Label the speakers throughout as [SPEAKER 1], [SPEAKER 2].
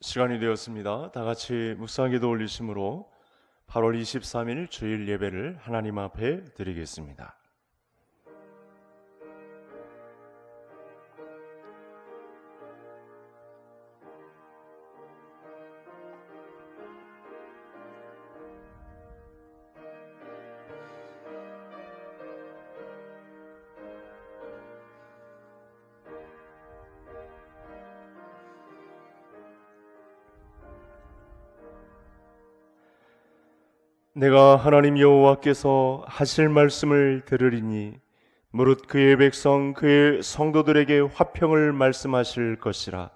[SPEAKER 1] 시간이 되었습니다. 다 같이 묵상기도 올리심으로 8월 23일 주일 예배를 하나님 앞에 드리겠습니다. 내가 하나님 여호와께서 하실 말씀을 들으리니 무릇 그의 백성 그의 성도들에게 화평을 말씀하실 것이라.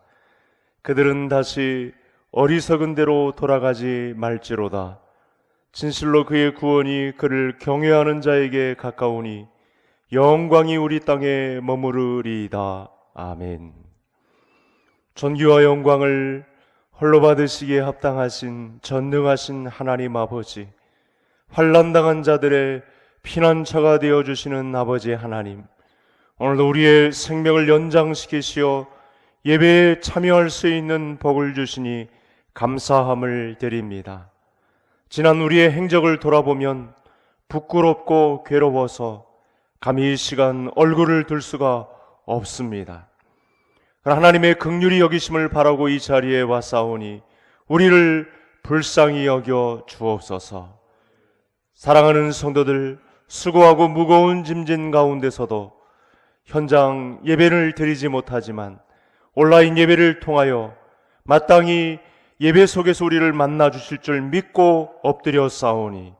[SPEAKER 1] 그들은 다시 어리석은 대로 돌아가지 말지로다. 진실로 그의 구원이 그를 경외하는 자에게 가까우니 영광이 우리 땅에 머무르리이다. 아멘. 존귀와 영광을 홀로 받으시기에 합당하신 전능하신 하나님 아버지, 환난당한 자들의 피난처가 되어주시는 아버지 하나님, 오늘도 우리의 생명을 연장시키시어 예배에 참여할 수 있는 복을 주시니 감사함을 드립니다. 지난 우리의 행적을 돌아보면 부끄럽고 괴로워서 감히 이 시간 얼굴을 들 수가 없습니다. 하나님의 긍휼히 여기심을 바라고 이 자리에 왔사오니 우리를 불쌍히 여겨 주옵소서. 사랑하는 성도들, 수고하고 무거운 짐진 가운데서도 현장 예배를 드리지 못하지만 온라인 예배를 통하여 마땅히 예배 속에서 우리를 만나 주실 줄 믿고 엎드려 싸우니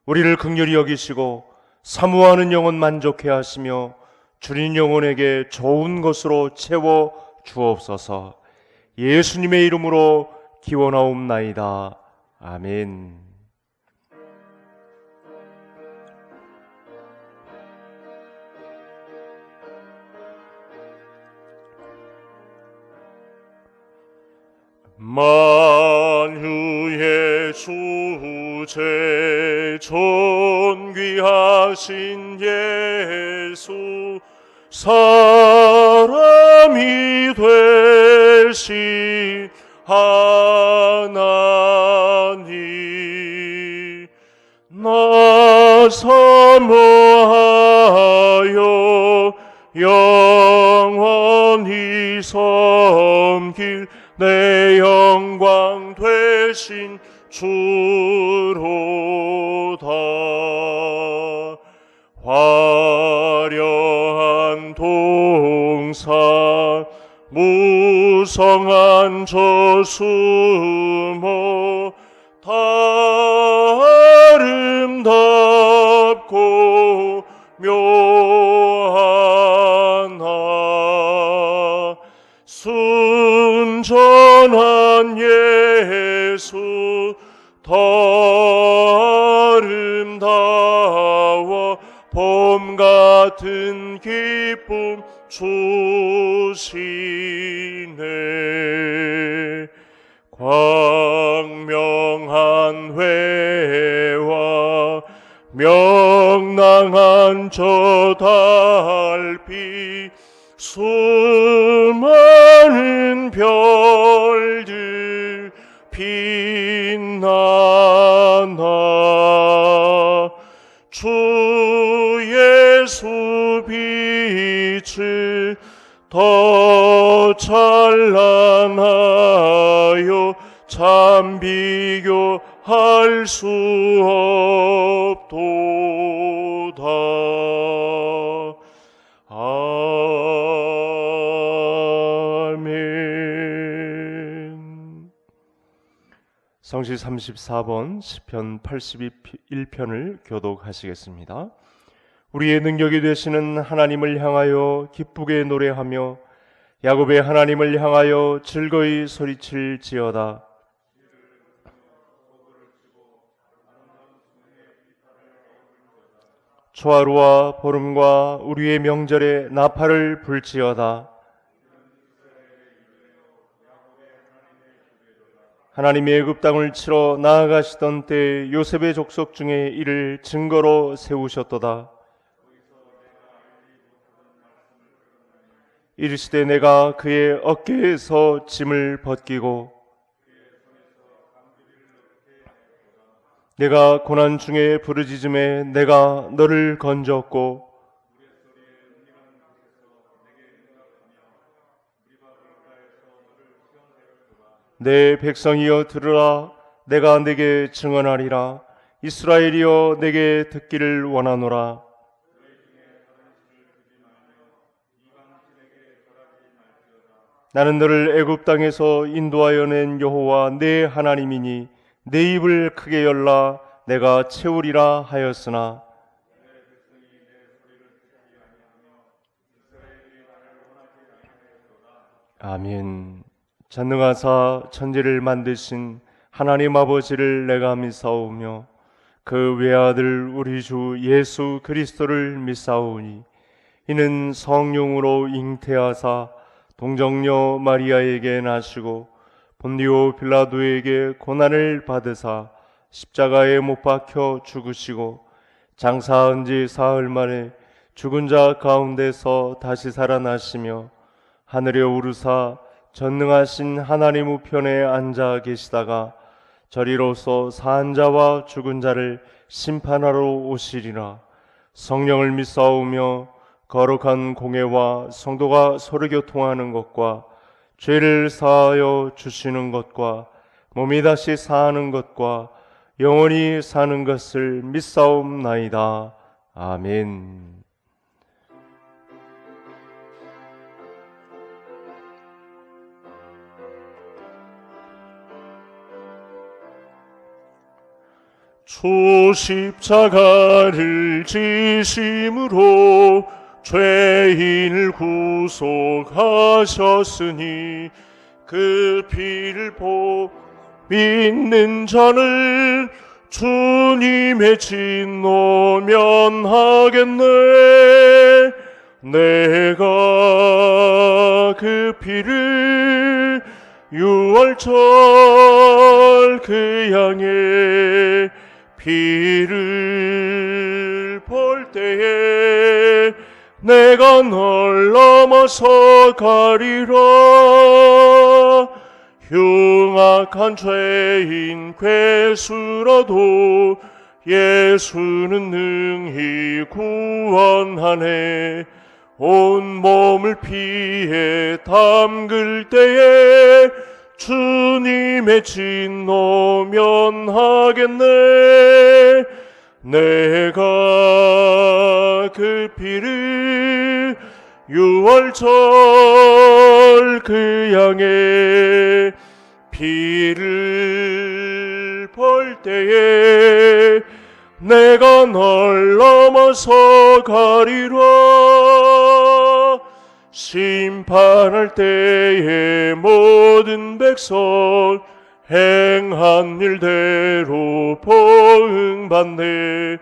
[SPEAKER 1] 우리를 긍휼히 여기시고 사모하는 영혼 만족해 하시며 주님 영혼에게 좋은 것으로 채워 주옵소서. 예수님의 이름으로 기원하옵나이다. 아멘. 만유의 주제 존귀하신 예수, 사람이 되신 하나님, 나 사모하여 영원히 섬길 내 영광 되신 주로다. 화려한 동산 무성한 저수모 다 아름답고 묘하나 순전한 예수 더 아름다워 봄 같은 기쁨 주시네. 광명한 회와 명랑한 저 달빛 수많은 별들 빛나나 주 예수 빛을 더 찬란하여 참 비교할 수 없도다. 아멘. 성시 34번 시편 81편을 교독하시겠습니다. 우리의 능력이 되시는 하나님을 향하여 기쁘게 노래하며 야곱의 하나님을 향하여 즐거이 소리칠지어다. 초하루와 보름과 우리의 명절에 나팔을 불지어다. 하나님이 애굽 땅을 치러 나아가시던 때 요셉의 족속 중에 이를 증거로 세우셨도다. 이르시되 내가 그의 어깨에서 짐을 벗기고 내가 고난 중에 부르짖음에 내가 너를 건졌고 내 백성이여 들으라. 내가 내게 증언하리라. 이스라엘이여 내게 듣기를 원하노라. 나는 너를 애굽 땅에서 인도하여 낸 여호와 내 하나님이니 내 입을 크게 열라. 내가 채우리라 하였으나 아멘. 전능하사 천지를 만드신 하나님 아버지를 내가 믿사오며 그 외아들 우리 주 예수 그리스도를 믿사오니 이는 성령으로 잉태하사 동정녀 마리아에게 나시고 본디오 빌라도에게 고난을 받으사 십자가에 못 박혀 죽으시고 장사한 지 사흘 만에 죽은 자 가운데서 다시 살아나시며 하늘에 오르사 전능하신 하나님 우편에 앉아 계시다가 저리로서 산 자와 죽은 자를 심판하러 오시리라. 성령을 믿사오며 거룩한 공회와 성도가 서로 교통하는 것과 죄를 사하여 주시는 것과 몸이 다시 사는 것과 영원히 사는 것을 믿사옵나이다. 아멘. 주 십자가를 지심으로 죄인을 구속하셨으니 그 피를 믿는 자는 주님의 진노 면하겠네. 내가 그 피를 유월절 그 양의 피를 볼 때에 내가 널 넘어서 가리라. 흉악한 죄인 괴수라도 예수는 능히 구원하네. 온 몸을 피에 담글 때에 주님의 진노 면하겠네. 내가 그 피를 유월절 그 양의 피를 볼 때에 내가 널 넘어서 가리라. 심판할 때에 모든 백성 행한 일대로 보응받네.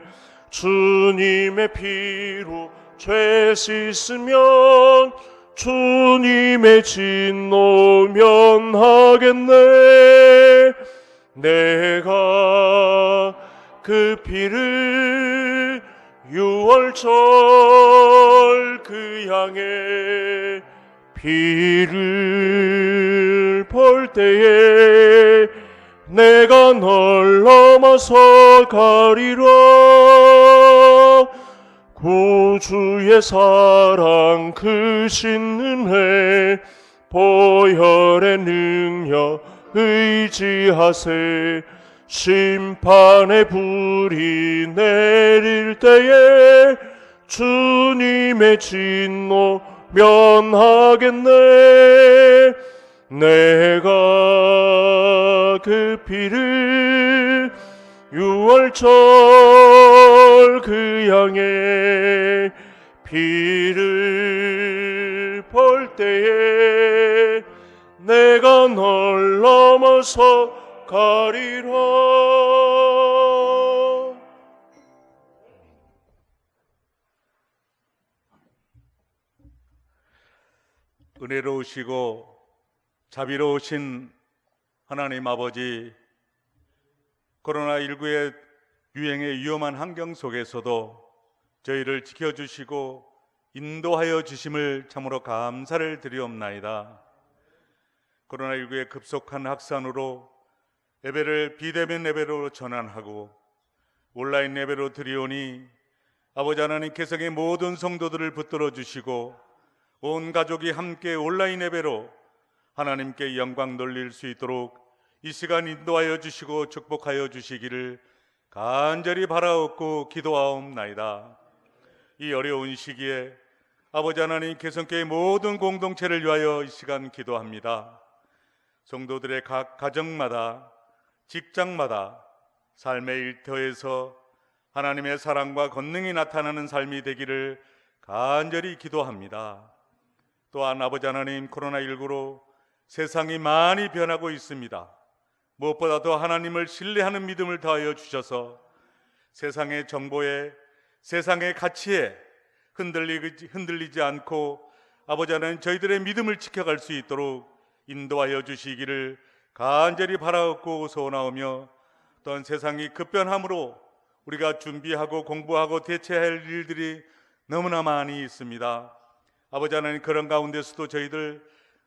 [SPEAKER 1] 주님의 피로 죄 씻으면 주님의 진노 면하겠네. 내가 그 피를 유월절 그 양의 피를 볼 때에 내가 널 넘어서 가리라. 구주의 사랑 크신 은혜 보혈의 능력 의지하세. 심판의 불이 내릴 때에 주님의 진노 면하겠네. 내가 그 피를 유월절 그 양의 피를 볼 때에 내가 널 넘어서 가리라.
[SPEAKER 2] 은혜로우시고 자비로우신 하나님 아버지, 코로나19의 유행의 위험한 환경 속에서도 저희를 지켜주시고 인도하여 주심을 참으로 감사를 드리옵나이다. 코로나19의 급속한 확산으로 예배를 비대면 예배로 전환하고 온라인 예배로 드리오니 아버지 하나님 개성의 모든 성도들을 붙들어 주시고 온 가족이 함께 온라인 예배로 하나님께 영광 돌릴 수 있도록 이 시간 인도하여 주시고 축복하여 주시기를 간절히 바라옵고 기도하옵나이다. 이 어려운 시기에 아버지 하나님 개성교회 모든 공동체를 위하여 이 시간 기도합니다. 성도들의 각 가정마다 직장마다 삶의 일터에서 하나님의 사랑과 권능이 나타나는 삶이 되기를 간절히 기도합니다. 또한 아버지 하나님 코로나19로 세상이 많이 변하고 있습니다. 무엇보다도 하나님을 신뢰하는 믿음을 더하여 주셔서 세상의 정보에 세상의 가치에 흔들리지 않고 아버지 하나님 저희들의 믿음을 지켜갈 수 있도록 인도하여 주시기를 간절히 바라옵고 소원하오며 또한 세상이 급변함으로 우리가 준비하고 공부하고 대처할 일들이 너무나 많이 있습니다. 아버지 하나님 그런 가운데서도 저희들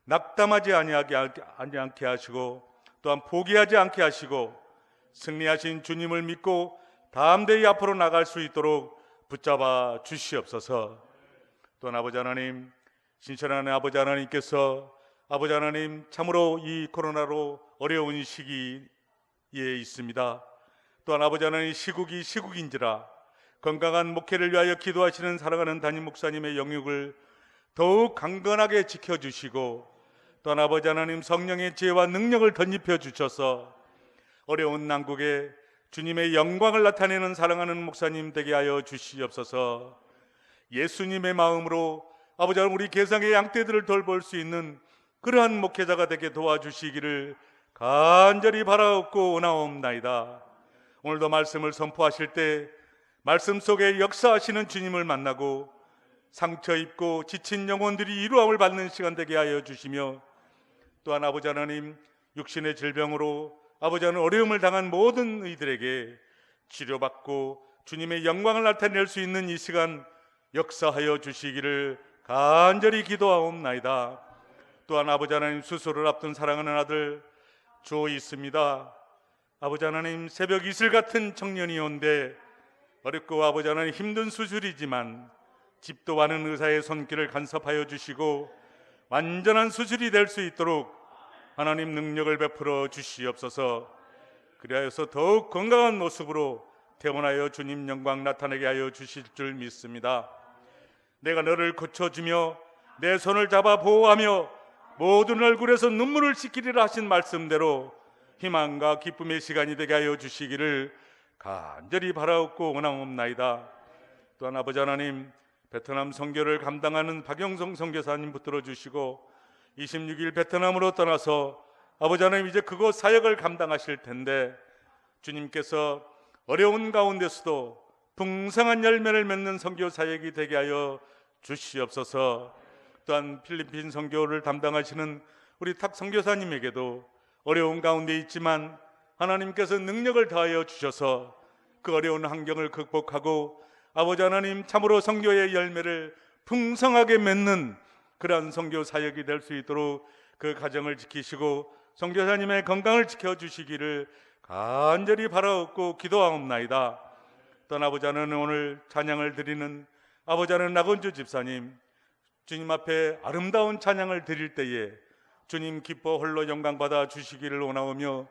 [SPEAKER 2] 낙담하지 않게 하시고 또한 포기하지 않게 하시고 승리하신 주님을 믿고 담대히 앞으로 나갈 수 있도록 붙잡아 주시옵소서. 또한 아버지 하나님 신실한 아버지 하나님께서 아버지 하나님 참으로 이 코로나로 어려운 시기에 있습니다. 또한 아버지 하나님 시국이 시국인지라 건강한 목회를 위하여 기도하시는 사랑하는 담임 목사님의 영육을 더욱 강건하게 지켜주시고 또한 아버지 하나님 성령의 지혜와 능력을 덧입혀 주셔서 어려운 난국에 주님의 영광을 나타내는 사랑하는 목사님 되게 하여 주시옵소서. 예수님의 마음으로 아버지 하나님 우리 개성의 양떼들을 돌볼 수 있는 그러한 목회자가 되게 도와주시기를 간절히 바라옵고 원하옵나이다. 오늘도 말씀을 선포하실 때 말씀 속에 역사하시는 주님을 만나고 상처 입고 지친 영혼들이 이루함을 받는 시간 되게 하여 주시며 또한 아버지 하나님 육신의 질병으로 아버지 하나님 어려움을 당한 모든 이들에게 치료받고 주님의 영광을 나타낼 수 있는 이 시간 역사하여 주시기를 간절히 기도하옵나이다. 또한 아버지 하나님 수술을 앞둔 사랑하는 아들 조 있습니다. 아버지 하나님 새벽 이슬 같은 청년이 온데 어렵고 아버지 하나님 힘든 수술이지만 집도 많은 의사의 손길을 간섭하여 주시고 완전한 수술이 될 수 있도록 하나님 능력을 베풀어 주시옵소서. 그리하여서 더욱 건강한 모습으로 태어나여 주님 영광 나타내게 하여 주실 줄 믿습니다. 내가 너를 고쳐주며 내 손을 잡아 보호하며 모든 얼굴에서 눈물을 씻기리라 하신 말씀대로 희망과 기쁨의 시간이 되게 하여 주시기를 간절히 바라옵고 원하옵나이다. 또한 아버지 하나님 베트남 선교를 감당하는 박영성 선교사님 붙들어 주시고 26일 베트남으로 떠나서 아버지 하나님 이제 그곳 사역을 감당하실 텐데 주님께서 어려운 가운데서도 풍성한 열매를 맺는 선교 사역이 되게 하여 주시옵소서. 또한 필리핀 선교를 담당하시는 우리 탁 선교사님에게도 어려운 가운데 있지만 하나님께서 능력을 더하여 주셔서 그 어려운 환경을 극복하고 아버지 하나님 참으로 선교의 열매를 풍성하게 맺는 그러한 선교 사역이 될 수 있도록 그 가정을 지키시고 선교사님의 건강을 지켜주시기를 간절히 바라옵고 기도하옵나이다. 또한 아버지 하나님 오늘 찬양을 드리는 아버지 하나님 나건주 집사님 주님 앞에 아름다운 찬양을 드릴 때에 주님 기뻐 홀로 영광 받아 주시기를 원하오며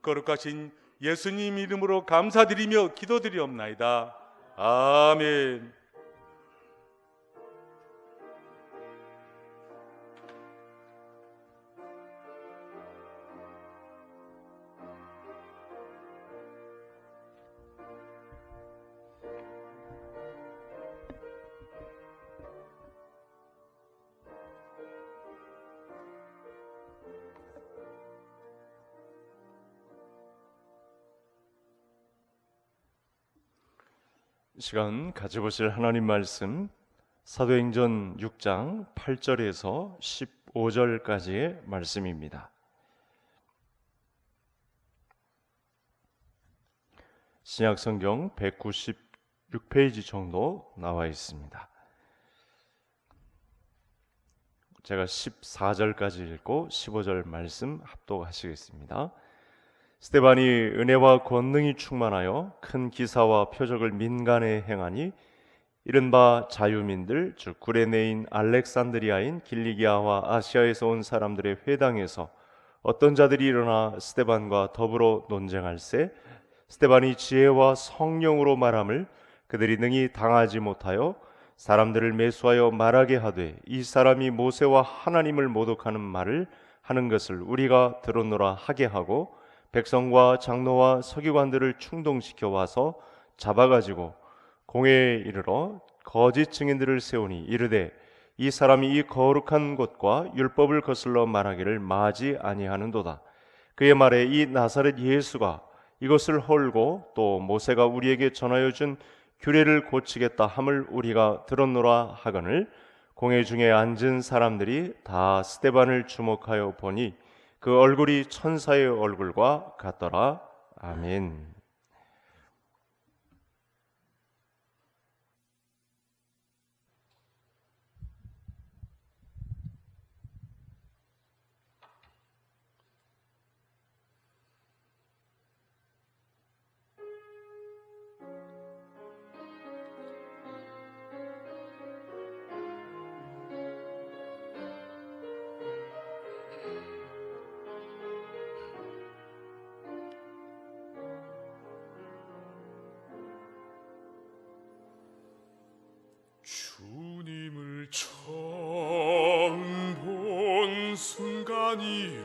[SPEAKER 2] 거룩하신 예수님 이름으로 감사드리며 기도드리옵나이다. 아멘.
[SPEAKER 1] 시간 가져보실 하나님 말씀 사도행전 6장 8절에서 15절까지의 말씀입니다. 신약성경 196페이지 정도 나와 있습니다. 제가 14절까지 읽고 15절 말씀 합독하시겠습니다. 스데반이 은혜와 권능이 충만하여 큰 기사와 표적을 민간에 행하니 이른바 자유민들 즉 구레네인 알렉산드리아인 길리기아와 아시아에서 온 사람들의 회당에서 어떤 자들이 일어나 스데반과 더불어 논쟁할세 스데반이 지혜와 성령으로 말함을 그들이 능히 당하지 못하여 사람들을 매수하여 말하게 하되 이 사람이 모세와 하나님을 모독하는 말을 하는 것을 우리가 들었노라 하게 하고 백성과 장로와 서기관들을 충동시켜 와서 잡아가지고 공회에 이르러 거짓 증인들을 세우니 이르되 이 사람이 이 거룩한 곳과 율법을 거슬러 말하기를 마지 아니하는도다. 그의 말에 이 나사렛 예수가 이것을 헐고 또 모세가 우리에게 전하여 준 규례를 고치겠다 함을 우리가 들었노라 하거늘 공회 중에 앉은 사람들이 다 스데반을 주목하여 보니 그 얼굴이 천사의 얼굴과 같더라. 아멘.
[SPEAKER 3] 주님을 처음 본 순간이요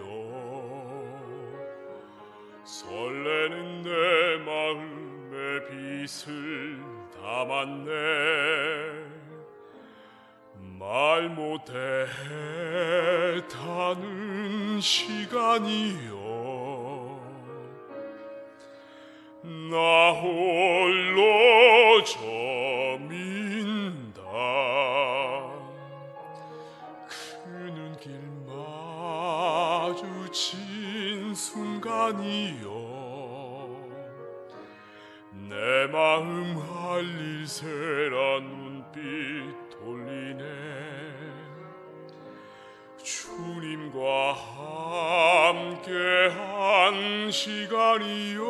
[SPEAKER 3] 설레는 내 마음에 빛을 담았네 말 못해 타는 시간이요 나 홀로 저민다 그 눈길 마주친 순간이요 내 마음 할일세라 눈빛 돌리네 주님과 함께한 시간이요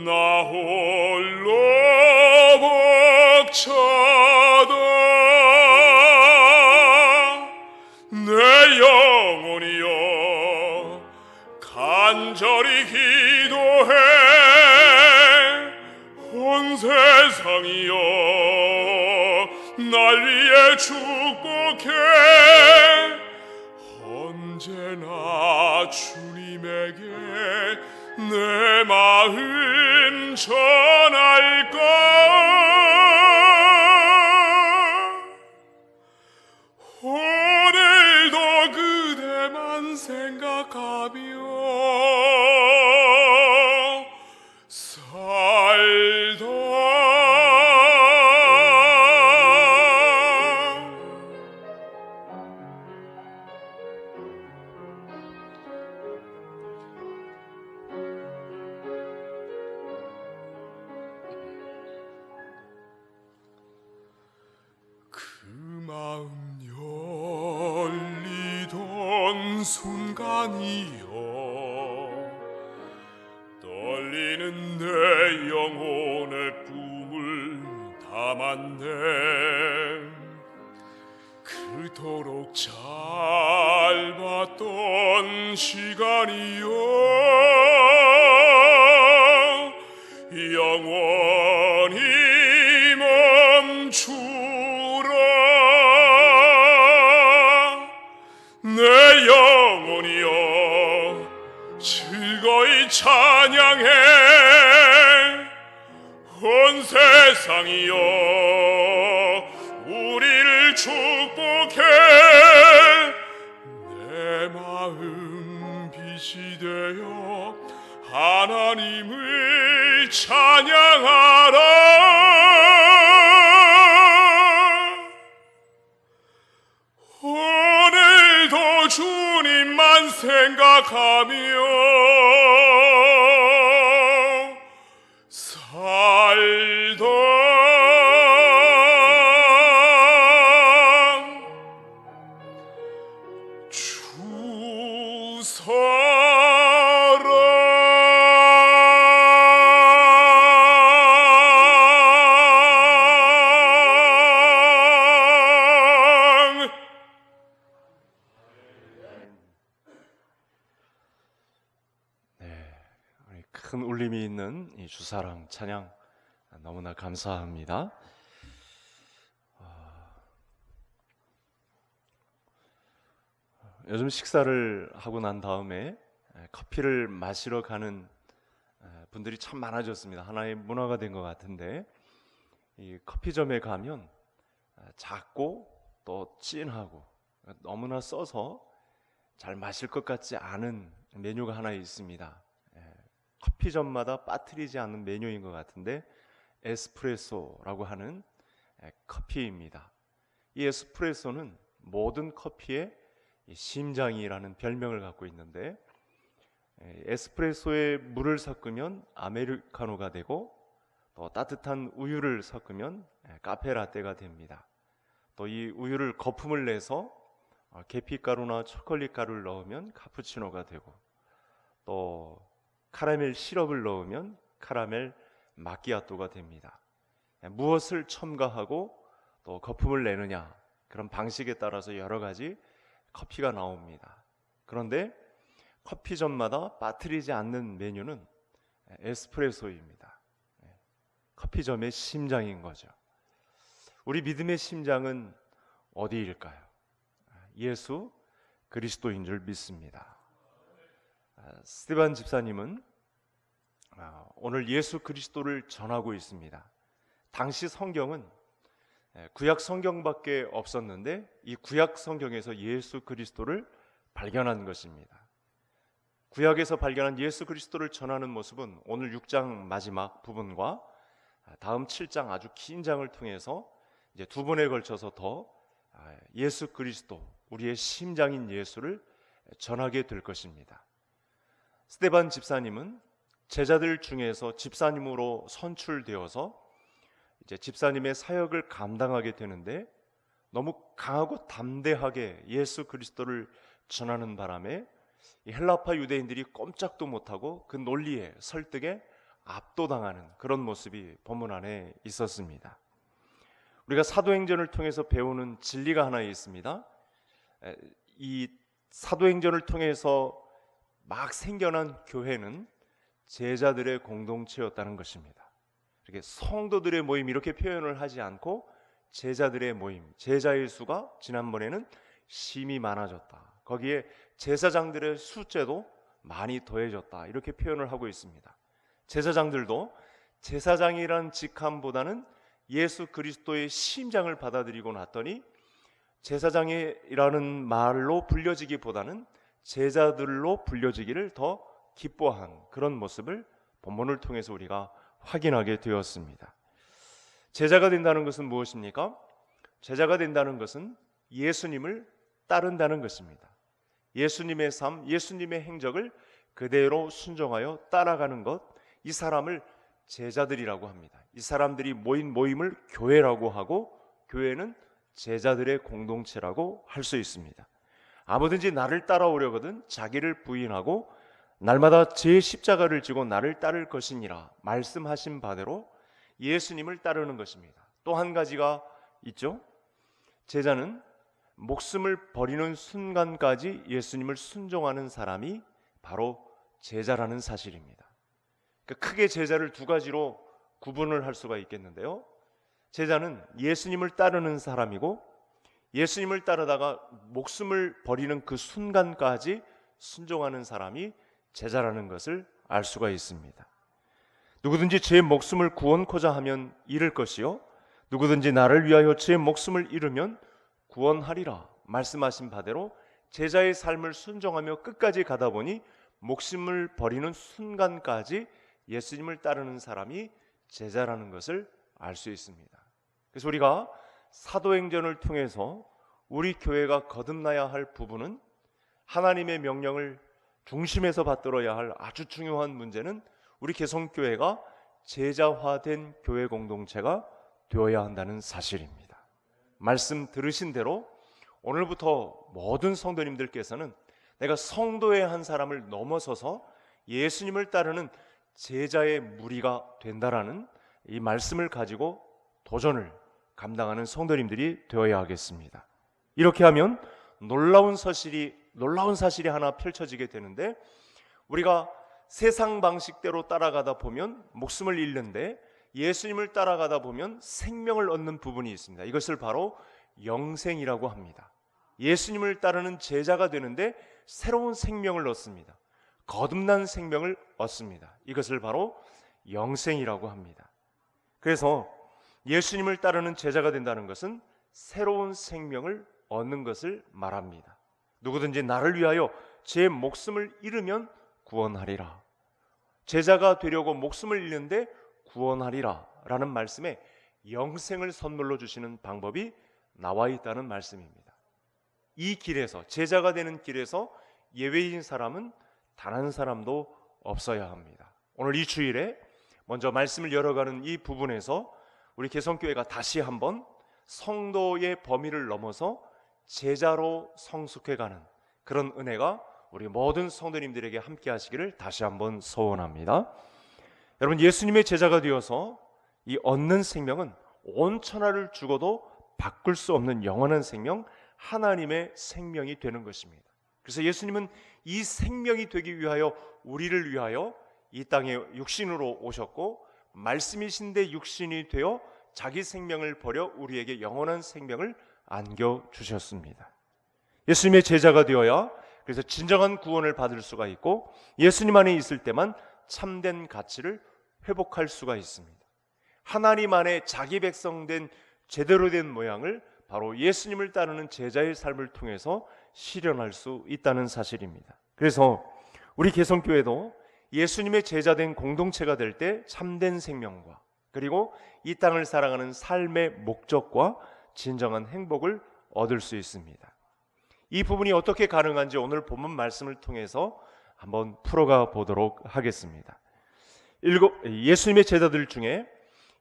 [SPEAKER 3] 나 홀로 벅차다 내 영혼이여 간절히 기도해 온 세상이여 날 위해 축복해 언제나 주님에게 내 마음 전할까 오늘도 그대만 생각하며 그 마음 열리던 순간이요 떨리는 내 영혼의 꿈을 담았네 그토록 짧았던 시간이요 영원히 멈추라 내 영혼이여 즐거이 찬양해 온 세상이여 우리를 축복해 내 마음 빛이 되어 하나님을 찬양하라 오늘도 주님만 생각하며 살던 주 사랑
[SPEAKER 1] 우리 큰 울림이 있는 이 주사랑 찬양 너무나 감사합니다. 요즘 식사를 하고 난 다음에 커피를 마시러 가는 분들이 참 많아졌습니다. 하나의 문화가 된 것 같은데, 이 커피점에 가면 작고 또 진하고 너무나 써서 잘 마실 것 같지 않은 메뉴가 하나 있습니다. 커피점마다 빠뜨리지 않는 메뉴인 것 같은데, 에스프레소라고 하는 커피입니다. 이 에스프레소는 모든 커피의 심장이라는 별명을 갖고 있는데, 에스프레소에 물을 섞으면 아메리카노가 되고, 또 따뜻한 우유를 섞으면 카페라떼가 됩니다. 또 이 우유를 거품을 내서 계피가루나 초콜릿 가루를 넣으면 카푸치노가 되고, 또 카라멜 시럽을 넣으면 카라멜 마키아토가 됩니다. 무엇을 첨가하고 또 거품을 내느냐, 그런 방식에 따라서 여러 가지 커피가 나옵니다. 그런데 커피점마다 빠뜨리지 않는 메뉴는 에스프레소입니다. 커피점의 심장인 거죠. 우리 믿음의 심장은 어디일까요? 예수 그리스도인 줄 믿습니다. 스테반 집사님은 오늘 예수 그리스도를 전하고 있습니다. 당시 성경은 구약 성경밖에 없었는데, 이 구약 성경에서 예수 그리스도를 발견한 것입니다. 구약에서 발견한 예수 그리스도를 전하는 모습은 오늘 6장 마지막 부분과 다음 7장 아주 긴 장을 통해서 이제 두 번에 걸쳐서 더 예수 그리스도, 우리의 심장인 예수를 전하게 될 것입니다. 스테반 집사님은 제자들 중에서 집사님으로 선출되어서 이제 집사님의 사역을 감당하게 되는데, 너무 강하고 담대하게 예수 그리스도를 전하는 바람에 이 헬라파 유대인들이 꼼짝도 못하고 그 논리에 설득에 압도당하는 그런 모습이 본문 안에 있었습니다. 우리가 사도행전을 통해서 배우는 진리가 하나 있습니다. 이 사도행전을 통해서 막 생겨난 교회는 제자들의 공동체였다는 것입니다. 이렇게 성도들의 모임 이렇게 표현을 하지 않고 제자들의 모임, 제자의 수가 지난번에는 심히 많아졌다, 거기에 제사장들의 숫자도 많이 더해졌다, 이렇게 표현을 하고 있습니다. 제사장들도 제사장이란 직함보다는 예수 그리스도의 심장을 받아들이고 났더니 제사장이라는 말로 불려지기보다는 제자들로 불려지기를 더 기뻐한 그런 모습을 본문을 통해서 우리가 확인하게 되었습니다. 제자가 된다는 것은 무엇입니까? 제자가 된다는 것은 예수님을 따른다는 것입니다. 예수님의 삶, 예수님의 행적을 그대로 순종하여 따라가는 것, 이 사람을 제자들이라고 합니다. 이 사람들이 모인 모임을 교회라고 하고, 교회는 제자들의 공동체라고 할 수 있습니다. 아무든지 나를 따라오려거든 자기를 부인하고 날마다 제 십자가를 지고 나를 따를 것이니라 말씀하신 바대로 예수님을 따르는 것입니다. 또 한 가지가 있죠. 제자는 목숨을 버리는 순간까지 예수님을 순종하는 사람이 바로 제자라는 사실입니다. 그러니까 크게 제자를 두 가지로 구분을 할 수가 있겠는데요. 제자는 예수님을 따르는 사람이고, 예수님을 따르다가 목숨을 버리는 그 순간까지 순종하는 사람이 제자라는 것을 알 수가 있습니다. 누구든지 제 목숨을 구원코자 하면 잃을 것이요, 누구든지 나를 위하여 제 목숨을 잃으면 구원하리라 말씀하신 바대로 제자의 삶을 순종하며 끝까지 가다 보니 목숨을 버리는 순간까지 예수님을 따르는 사람이 제자라는 것을 알 수 있습니다. 그래서 우리가 사도행전을 통해서 우리 교회가 거듭나야 할 부분은, 하나님의 명령을 중심에서 받들어야 할 아주 중요한 문제는 우리 개성교회가 제자화된 교회 공동체가 되어야 한다는 사실입니다. 말씀 들으신 대로 오늘부터 모든 성도님들께서는 내가 성도의 한 사람을 넘어서서 예수님을 따르는 제자의 무리가 된다라는 이 말씀을 가지고 도전을 감당하는 성도님들이 되어야 하겠습니다. 이렇게 하면 놀라운 사실이 하나 펼쳐지게 되는데, 우리가 세상 방식대로 따라가다 보면 목숨을 잃는데 예수님을 따라가다 보면 생명을 얻는 부분이 있습니다. 이것을 바로 영생이라고 합니다. 예수님을 따르는 제자가 되는데 새로운 생명을 얻습니다. 거듭난 생명을 얻습니다. 이것을 바로 영생이라고 합니다. 그래서 예수님을 따르는 제자가 된다는 것은 새로운 생명을 얻는 것을 말합니다. 누구든지 나를 위하여 제 목숨을 잃으면 구원하리라. 제자가 되려고 목숨을 잃는데 구원하리라 라는 말씀에 영생을 선물로 주시는 방법이 나와 있다는 말씀입니다. 이 길에서, 제자가 되는 길에서 예외인 사람은 단 한 사람도 없어야 합니다. 오늘 이 주일에 먼저 말씀을 열어가는 이 부분에서 우리 개성교회가 다시 한번 성도의 범위를 넘어서 제자로 성숙해가는 그런 은혜가 우리 모든 성도님들에게 함께 하시기를 다시 한번 소원합니다. 여러분, 예수님의 제자가 되어서 이 얻는 생명은 온 천하를 죽어도 바꿀 수 없는 영원한 생명, 하나님의 생명이 되는 것입니다. 그래서 예수님은 이 생명이 되기 위하여, 우리를 위하여 이 땅에 육신으로 오셨고, 말씀이신데 육신이 되어 자기 생명을 버려 우리에게 영원한 생명을 안겨주셨습니다. 예수님의 제자가 되어야 그래서 진정한 구원을 받을 수가 있고, 예수님 안에 있을 때만 참된 가치를 회복할 수가 있습니다. 하나님 안에 자기 백성된 제대로 된 모양을 바로 예수님을 따르는 제자의 삶을 통해서 실현할 수 있다는 사실입니다. 그래서 우리 개성교회도 예수님의 제자된 공동체가 될 때 참된 생명과, 그리고 이 땅을 살아가는 삶의 목적과 진정한 행복을 얻을 수 있습니다. 이 부분이 어떻게 가능한지 오늘 본문 말씀을 통해서 한번 풀어가 보도록 하겠습니다. 예수님의 제자들 중에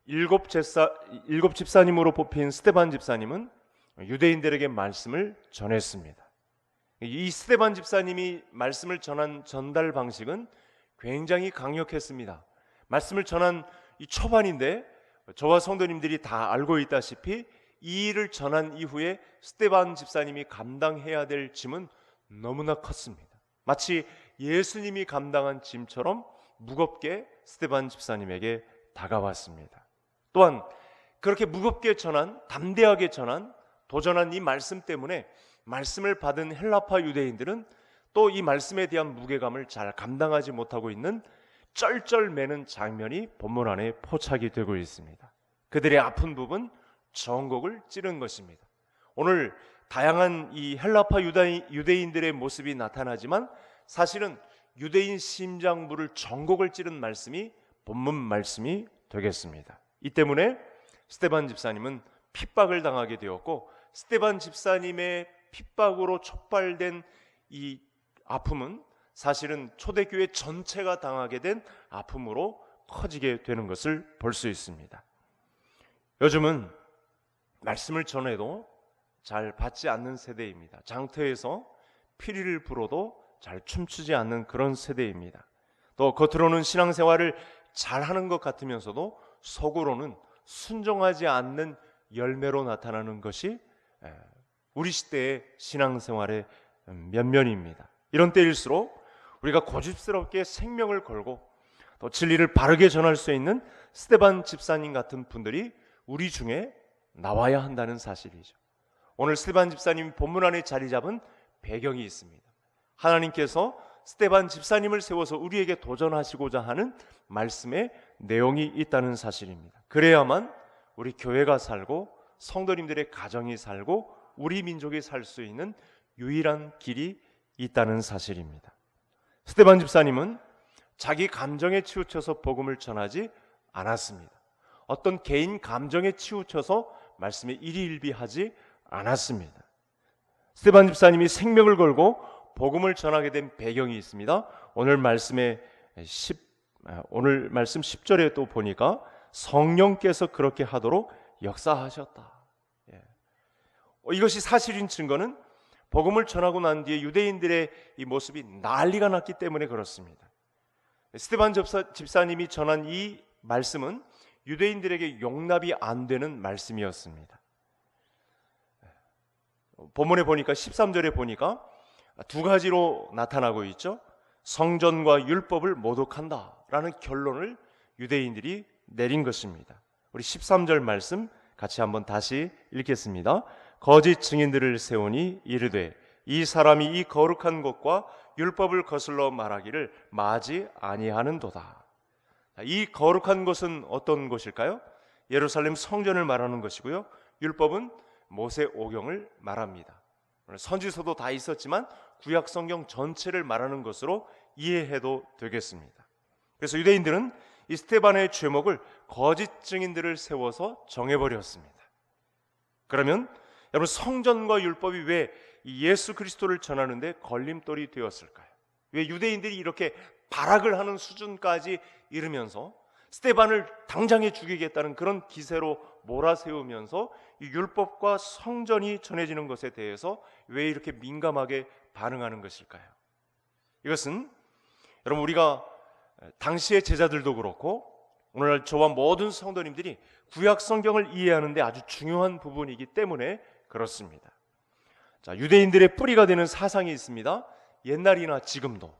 [SPEAKER 1] 일곱 집사님으로 뽑힌 스데반 집사님은 유대인들에게 말씀을 전했습니다. 이 스데반 집사님이 말씀을 전한 전달 방식은 굉장히 강력했습니다. 말씀을 전한 이 초반인데, 저와 성도님들이 다 알고 있다시피 이 일을 전한 이후에 스데반 집사님이 감당해야 될 짐은 너무나 컸습니다. 마치 예수님이 감당한 짐처럼 무겁게 스데반 집사님에게 다가왔습니다. 또한 그렇게 무겁게 전한, 담대하게 전한, 도전한 이 말씀 때문에 말씀을 받은 헬라파 유대인들은 또 이 말씀에 대한 무게감을 잘 감당하지 못하고 있는 쩔쩔매는 장면이 본문 안에 포착이 되고 있습니다. 그들의 아픈 부분, 정곡을 찌른 것입니다. 오늘 다양한 이 헬라파 유대인들의 모습이 나타나지만 사실은 유대인 심장부를 정곡을 찌른 말씀이 본문 말씀이 되겠습니다. 이 때문에 스데반 집사님은 핍박을 당하게 되었고, 스데반 집사님의 핍박으로 촉발된 이 아픔은 사실은 초대교회 전체가 당하게 된 아픔으로 커지게 되는 것을 볼 수 있습니다. 요즘은 말씀을 전해도 잘 받지 않는 세대입니다. 장터에서 피리를 불어도 잘 춤추지 않는 그런 세대입니다. 또 겉으로는 신앙생활을 잘하는 것 같으면서도 속으로는 순종하지 않는 열매로 나타나는 것이 우리 시대의 신앙생활의 면면입니다. 이런 때일수록 우리가 고집스럽게 생명을 걸고 또 진리를 바르게 전할 수 있는 스데반 집사님 같은 분들이 우리 중에 나와야 한다는 사실이죠. 오늘 스데반 집사님이 본문 안에 자리 잡은 배경이 있습니다. 하나님께서 스데반 집사님을 세워서 우리에게 도전하시고자 하는 말씀의 내용이 있다는 사실입니다. 그래야만 우리 교회가 살고 성도님들의 가정이 살고 우리 민족이 살 수 있는 유일한 길이 있다는 사실입니다. 스데반 집사님은 자기 감정에 치우쳐서 복음을 전하지 않았습니다. 어떤 개인 감정에 치우쳐서 말씀에 일희일비하지 않았습니다. 스데반 집사님이 생명을 걸고 복음을 전하게 된 배경이 있습니다. 오늘 말씀 10절에 또 보니까 성령께서 그렇게 하도록 역사하셨다. 이것이 사실인 증거는 복음을 전하고 난 뒤에 유대인들의 이 모습이 난리가 났기 때문에 그렇습니다. 스데반 집사님이 전한 이 말씀은 유대인들에게 용납이 안 되는 말씀이었습니다. 본문에 보니까 13절에 보니까 두 가지로 나타나고 있죠. 성전과 율법을 모독한다라는 결론을 유대인들이 내린 것입니다. 우리 13절 말씀 같이 한번 다시 읽겠습니다. 거짓 증인들을 세우니 이르되 이 사람이 이 거룩한 곳과 율법을 거슬러 말하기를 마지 아니하는도다. 이 거룩한 곳은 어떤 곳일까요? 예루살렘 성전을 말하는 것이고요. 율법은 모세 오경을 말합니다. 선지서도 다 있었지만 구약 성경 전체를 말하는 것으로 이해해도 되겠습니다. 그래서 유대인들은 이 스데반의 죄목을 거짓 증인들을 세워서 정해버렸습니다. 그러면 여러분, 성전과 율법이 왜 예수 그리스도를 전하는데 걸림돌이 되었을까요? 왜 유대인들이 이렇게 발악을 하는 수준까지 이르면서 스데반을 당장에 죽이겠다는 그런 기세로 몰아세우면서 이 율법과 성전이 전해지는 것에 대해서 왜 이렇게 민감하게 반응하는 것일까요? 이것은 여러분, 우리가 당시의 제자들도 그렇고 오늘날 저와 모든 성도님들이 구약 성경을 이해하는데 아주 중요한 부분이기 때문에 그렇습니다. 자, 유대인들의 뿌리가 되는 사상이 있습니다. 옛날이나 지금도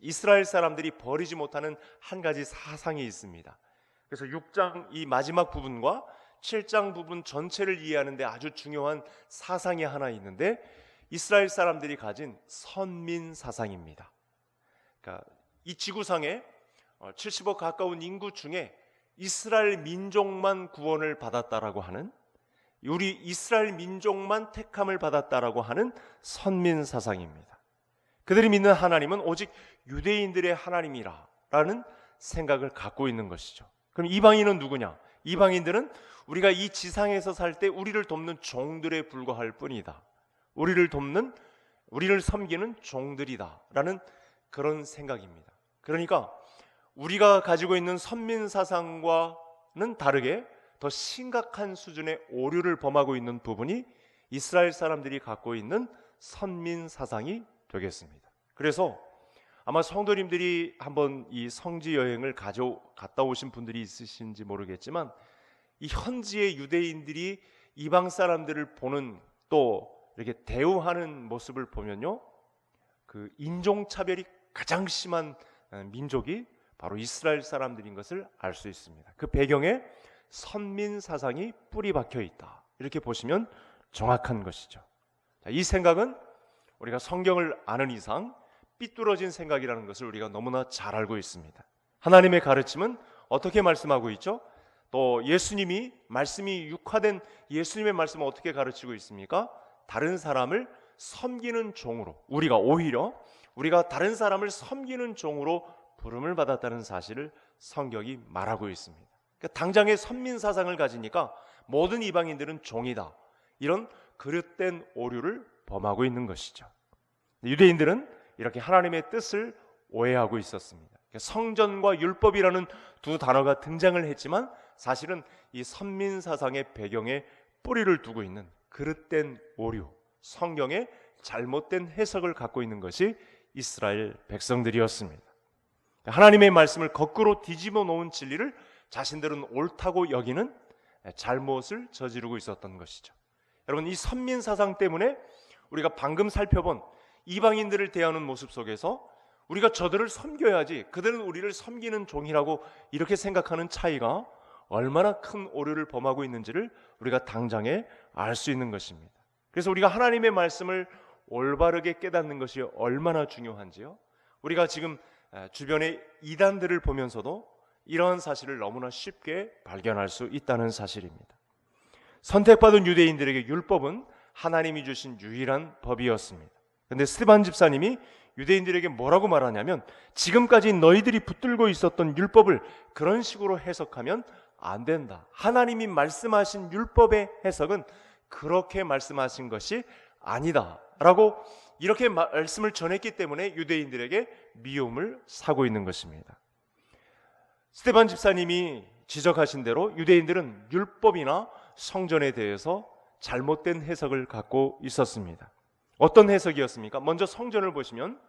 [SPEAKER 1] 이스라엘 사람들이 버리지 못하는 한 가지 사상이 있습니다. 그래서 6장 이 마지막 부분과 7장 부분 전체를 이해하는데 아주 중요한 사상이 하나 있는데 이스라엘 사람들이 가진 선민 사상입니다. 그러니까 이 지구상에 70억 가까운 인구 중에 이스라엘 민족만 구원을 받았다라고 하는, 우리 이스라엘 민족만 택함을 받았다라고 하는 선민 사상입니다. 그들이 믿는 하나님은 오직 유대인들의 하나님이라는 생각을 갖고 있는 것이죠. 그럼 이방인은 누구냐? 이방인들은 우리가 이 지상에서 살 때 우리를 돕는 종들에 불과할 뿐이다. 우리를 섬기는 종들이다라는 그런 생각입니다. 그러니까 우리가 가지고 있는 선민 사상과는 다르게 더 심각한 수준의 오류를 범하고 있는 부분이 이스라엘 사람들이 갖고 있는 선민 사상이 되겠습니다. 그래서 아마 성도님들이 한번 이 성지 여행을 갔다 오신 분들이 있으신지 모르겠지만 이 현지의 유대인들이 이방 사람들을 보는, 또 이렇게 대우하는 모습을 보면요, 그 인종차별이 가장 심한 민족이 바로 이스라엘 사람들인 것을 알 수 있습니다. 그 배경에 선민 사상이 뿌리 박혀 있다, 이렇게 보시면 정확한 것이죠. 이 생각은 우리가 성경을 아는 이상 삐뚤어진 생각이라는 것을 우리가 너무나 잘 알고 있습니다. 하나님의 가르침은 어떻게 말씀하고 있죠? 또 예수님이, 말씀이 육화된 예수님의 말씀은 어떻게 가르치고 있습니까? 다른 사람을 섬기는 종으로, 우리가 다른 사람을 섬기는 종으로 부름을 받았다는 사실을 성경이 말하고 있습니다. 그러니까 당장의 선민 사상을 가지니까 모든 이방인들은 종이다, 이런 그릇된 오류를 범하고 있는 것이죠. 유대인들은 이렇게 하나님의 뜻을 오해하고 있었습니다. 성전과 율법이라는 두 단어가 등장을 했지만 사실은 이 선민 사상의 배경에 뿌리를 두고 있는 그릇된 오류, 성경의 잘못된 해석을 갖고 있는 것이 이스라엘 백성들이었습니다. 하나님의 말씀을 거꾸로 뒤집어 놓은 진리를 자신들은 옳다고 여기는 잘못을 저지르고 있었던 것이죠. 여러분, 이 선민 사상 때문에 우리가 방금 살펴본 이방인들을 대하는 모습 속에서 우리가 저들을 섬겨야지, 그들은 우리를 섬기는 종이라고 이렇게 생각하는 차이가 얼마나 큰 오류를 범하고 있는지를 우리가 당장에 알 수 있는 것입니다. 그래서 우리가 하나님의 말씀을 올바르게 깨닫는 것이 얼마나 중요한지요, 우리가 지금 주변의 이단들을 보면서도 이러한 사실을 너무나 쉽게 발견할 수 있다는 사실입니다. 선택받은 유대인들에게 율법은 하나님이 주신 유일한 법이었습니다. 그런데 스데반 집사님이 유대인들에게 뭐라고 말하냐면, 지금까지 너희들이 붙들고 있었던 율법을 그런 식으로 해석하면 안 된다. 하나님이 말씀하신 율법의 해석은 그렇게 말씀하신 것이 아니다 라고 이렇게 말씀을 전했기 때문에 유대인들에게 미움을 사고 있는 것입니다. 스데반 집사님이 지적하신 대로 유대인들은 율법이나 성전에 대해서 잘못된 해석을 갖고 있었습니다. 어떤 해석이었습니까? 먼저 성전을 보시면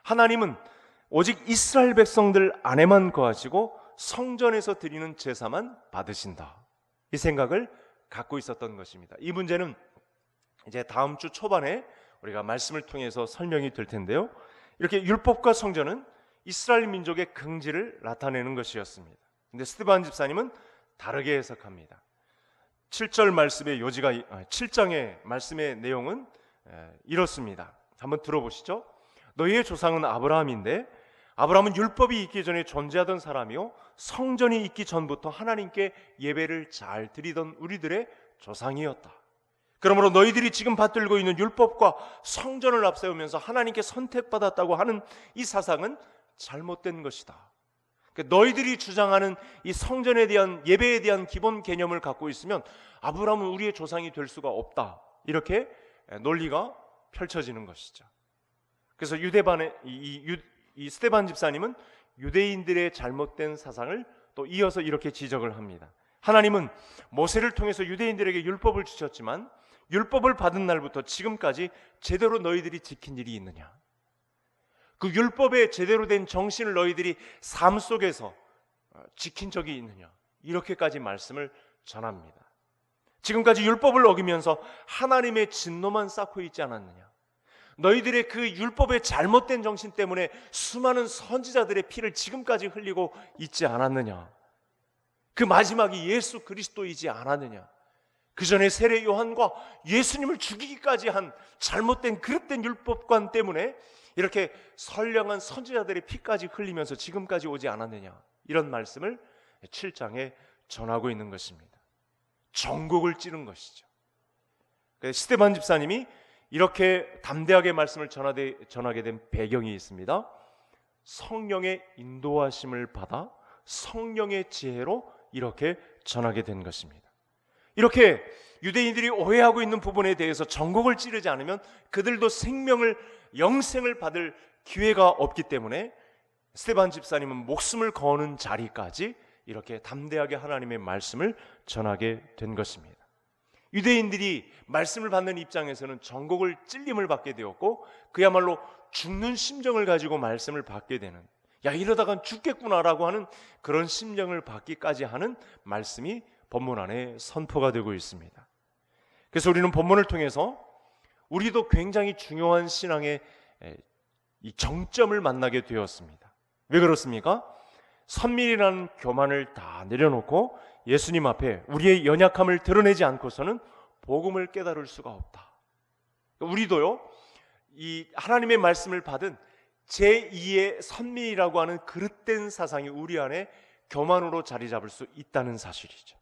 [SPEAKER 1] 하나님은 오직 이스라엘 백성들 안에만 거하시고 성전에서 드리는 제사만 받으신다. 이 생각을 갖고 있었던 것입니다. 이 문제는 이제 다음 주 초반에 우리가 말씀을 통해서 설명이 될 텐데요. 이렇게 율법과 성전은 이스라엘 민족의 긍지를 나타내는 것이었습니다. 근데 스데반 집사님은 다르게 해석합니다. 7절 말씀의 요지가 7장의 말씀의 내용은 이렇습니다. 한번 들어보시죠. 너희의 조상은 아브라함인데 아브라함은 율법이 있기 전에 존재하던 사람이요 성전이 있기 전부터 하나님께 예배를 잘 드리던 우리들의 조상이었다. 그러므로 너희들이 지금 받들고 있는 율법과 성전을 앞세우면서 하나님께 선택받았다고 하는 이 사상은 잘못된 것이다. 너희들이 주장하는 이 성전에 대한 예배에 대한 기본 개념을 갖고 있으면 아브라함은 우리의 조상이 될 수가 없다. 이렇게 논리가 펼쳐지는 것이죠. 그래서 이 스데반 집사님은 유대인들의 잘못된 사상을 또 이어서 이렇게 지적을 합니다. 하나님은 모세를 통해서 유대인들에게 율법을 주셨지만 율법을 받은 날부터 지금까지 제대로 너희들이 지킨 일이 있느냐? 그 율법의 제대로 된 정신을 너희들이 삶 속에서 지킨 적이 있느냐? 이렇게까지 말씀을 전합니다. 지금까지 율법을 어기면서 하나님의 진노만 쌓고 있지 않았느냐? 너희들의 그 율법의 잘못된 정신 때문에 수많은 선지자들의 피를 지금까지 흘리고 있지 않았느냐? 그 마지막이 예수 그리스도이지 않았느냐? 그 전에 세례 요한과 예수님을 죽이기까지 한 잘못된 그릇된 율법관 때문에 이렇게 선량한 선지자들의 피까지 흘리면서 지금까지 오지 않았느냐? 이런 말씀을 7장에 전하고 있는 것입니다. 전곡을 찌른 것이죠. 스데반 집사님이 이렇게 담대하게 말씀을 전하게 된 배경이 있습니다. 성령의 인도하심을 받아 성령의 지혜로 이렇게 전하게 된 것입니다. 이렇게 유대인들이 오해하고 있는 부분에 대해서 전곡을 찌르지 않으면 그들도 영생을 받을 기회가 없기 때문에 스데반 집사님은 목숨을 거는 자리까지 이렇게 담대하게 하나님의 말씀을 전하게 된 것입니다. 유대인들이 말씀을 받는 입장에서는 전곡을 찔림을 받게 되었고 그야말로 죽는 심정을 가지고 말씀을 받게 되는, 야 이러다간 죽겠구나라고 하는 그런 심정을 받기까지 하는 말씀이 본문 안에 선포가 되고 있습니다. 그래서 우리는 본문을 통해서 우리도 굉장히 중요한 신앙의 이 정점을 만나게 되었습니다. 왜 그렇습니까? 선밀이라는 교만을 다 내려놓고 예수님 앞에 우리의 연약함을 드러내지 않고서는 복음을 깨달을 수가 없다. 우리도요, 이 하나님의 말씀을 받은 제2의 선민이라고 하는 그릇된 사상이 우리 안에 교만으로 자리 잡을 수 있다는 사실이죠.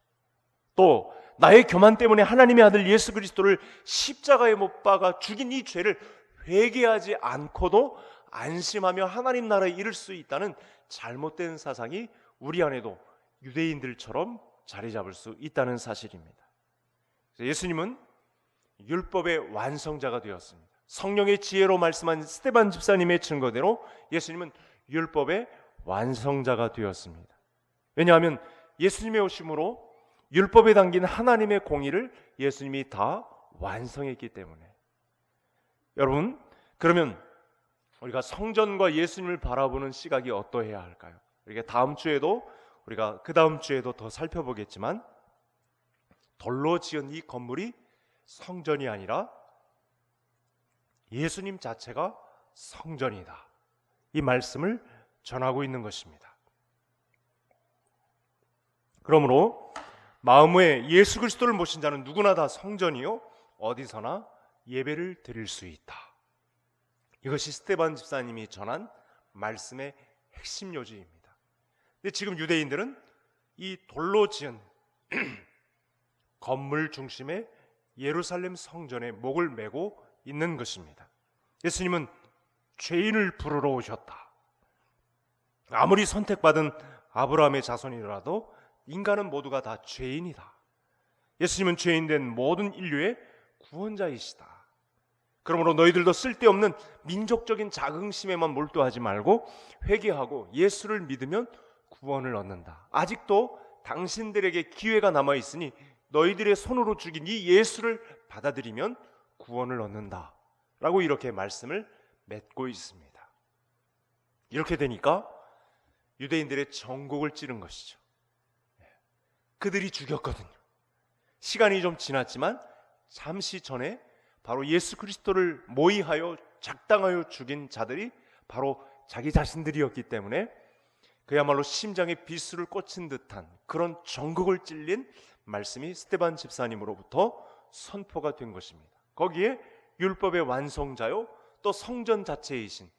[SPEAKER 1] 또 나의 교만 때문에 하나님의 아들 예수 그리스도를 십자가에 못 박아 죽인 이 죄를 회개하지 않고도 안심하며 하나님 나라에 이를 수 있다는 잘못된 사상이 우리 안에도 유대인들처럼 자리 잡을 수 있다는 사실입니다. 예수님은 율법의 완성자가 되었습니다. 성령의 지혜로 말씀한 스데반 집사님의 증거대로 예수님은 율법의 완성자가 되었습니다. 왜냐하면 예수님의 오심으로 율법에 담긴 하나님의 공의를 예수님이 다 완성했기 때문에. 여러분, 그러면 우리가 성전과 예수님을 바라보는 시각이 어떠해야 할까요? 우리가 다음 주에도 우리가 그 다음 주에도 더 살펴보겠지만 돌로 지은 이 건물이 성전이 아니라 예수님 자체가 성전이다. 이 말씀을 전하고 있는 것입니다. 그러므로 마음에 예수 그리스도를 모신 자는 누구나 다 성전이요 어디서나 예배를 드릴 수 있다. 이것이 스데반 집사님이 전한 말씀의 핵심 요지입니다. 근데 지금 유대인들은 이 돌로 지은 건물 중심의 예루살렘 성전에 목을 메고 있는 것입니다. 예수님은 죄인을 부르러 오셨다. 아무리 선택받은 아브라함의 자손이라도 인간은 모두가 다 죄인이다. 예수님은 죄인된 모든 인류의 구원자이시다. 그러므로 너희들도 쓸데없는 민족적인 자긍심에만 몰두하지 말고 회개하고 예수를 믿으면 구원을 얻는다. 아직도 당신들에게 기회가 남아있으니 너희들의 손으로 죽인 이 예수를 받아들이면 구원을 얻는다. 라고 이렇게 말씀을 맺고 있습니다. 이렇게 되니까 유대인들의 정곡을 찌른 것이죠. 그들이 죽였거든요. 시간이 좀 지났지만 잠시 전에 바로 예수 그리스도를 모의하여 작당하여 죽인 자들이 바로 자기 자신들이었기 때문에 그야말로 심장에 비수를 꽂힌 듯한 그런 정곡을 찔린 말씀이 스데반 집사님으로부터 선포가 된 것입니다. 거기에 율법의 완성자요 또 성전 자체이신